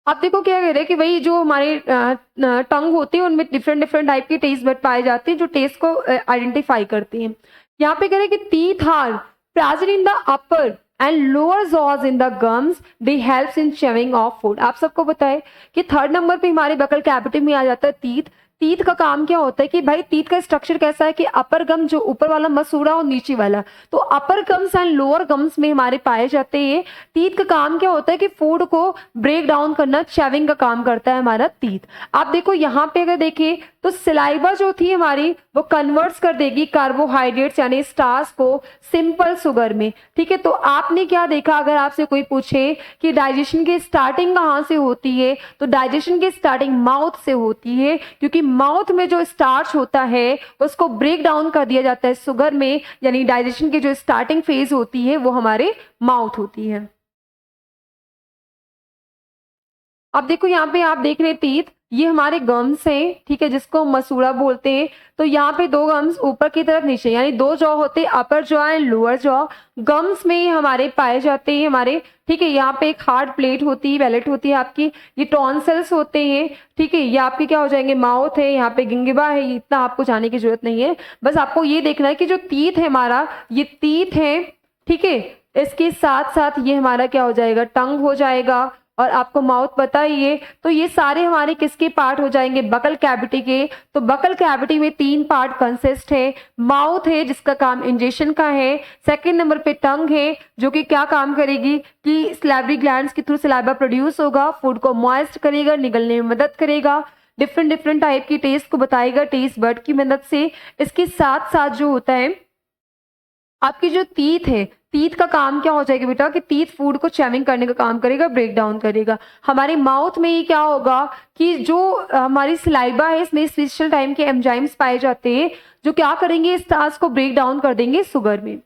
आप देखो क्या कह रहे हैं कि भाई जो हमारे टंग होती है उनमें डिफरेंट डिफरेंट टाइप के टेस्ट बड पाए जाते हैं जो टेस्ट को आइडेंटिफाई करती हैं। यहाँ पे कह रहे हैं कि teeth are present in the upper and lower jaws in the gums, they helps in chewing of food. आप सबको पता है कि थर्ड नंबर पे हमारे बकल कैविटी में आ जाता है टीथ। टीथ का काम क्या होता है कि भाई टीथ का स्ट्रक्चर कैसा है कि अपर गम जो ऊपर वाला मसूड़ा और नीचे वाला, तो अपर गम्स एंड लोअर गम्स में हमारे पाए जाते हैं। टीथ का काम क्या होता है कि फूड को ब्रेक डाउन करना, चैविंग का काम करता है हमारा टीथ। आप देखो यहाँ पे अगर देखें तो सलाइवा जो थी हमारी वो कन्वर्ट्स कर देगी कार्बोहाइड्रेट्स यानी स्टार्च को सिंपल शुगर में। ठीक है, तो आपने क्या देखा, अगर आपसे कोई पूछे कि डाइजेशन की स्टार्टिंग कहाँ से होती है, तो डाइजेशन की स्टार्टिंग माउथ से होती है, क्योंकि माउथ में जो स्टार्च होता है उसको ब्रेक डाउन कर दिया जाता है शुगर में, यानी डाइजेशन की जो स्टार्टिंग फेज होती है वो हमारे माउथ होती है। अब देखो यहाँ पे आप देख रहे हैं टीथ, ये हमारे गम्स हैं, ठीक है, जिसको हम मसूड़ा बोलते हैं। तो यहाँ पे दो गम्स ऊपर की तरफ नीचे, यानी दो जॉ होते हैं, अपर jaw and lower jaw. Gums में ही हमारे पाए जाते हैं हमारे, ठीक है। यहाँ पे एक हार्ड प्लेट होती है, पैलेट होती है आपकी, ये टॉन्सिल्स होते हैं, ठीक है। ये आपके क्या हो जाएंगे, माउथ है, यहाँ पे गिंगिबा है, इतना आपको जाने की जरूरत नहीं है। बस आपको ये देखना है कि जो टीथ है हमारा, ये टीथ है, ठीक है। इसके साथ साथ ये हमारा क्या हो जाएगा, टंग हो जाएगा, और आपको माउथ पता ही है। तो ये सारे हमारे किसके पार्ट हो जाएंगे, बकल कैविटी के। तो बकल कैविटी में तीन पार्ट कंसिस्ट है। माउथ है जिसका काम इंजेक्शन का है, सेकंड नंबर पे टंग है जो कि क्या काम करेगी कि सैलिवरी ग्लैंड्स के थ्रू सलाइवा प्रोड्यूस होगा, फूड को मॉइस्ट करेगा, निगलने में मदद करेगा, डिफरेंट डिफरेंट टाइप की टेस्ट को बताएगा टेस्ट बर्ड की मदद से। इसके साथ साथ जो होता है आपकी जो टीथ है, टीथ का काम क्या हो जाएगा बेटा कि टीथ फूड को चैविंग करने का काम करेगा, ब्रेक डाउन करेगा। हमारे माउथ में ही क्या होगा कि जो हमारी सलाइवा है इसमें स्पेशल टाइम के एंजाइम्स पाए जाते हैं जो क्या करेंगे, स्टार्च को ब्रेक डाउन कर देंगे शुगर में।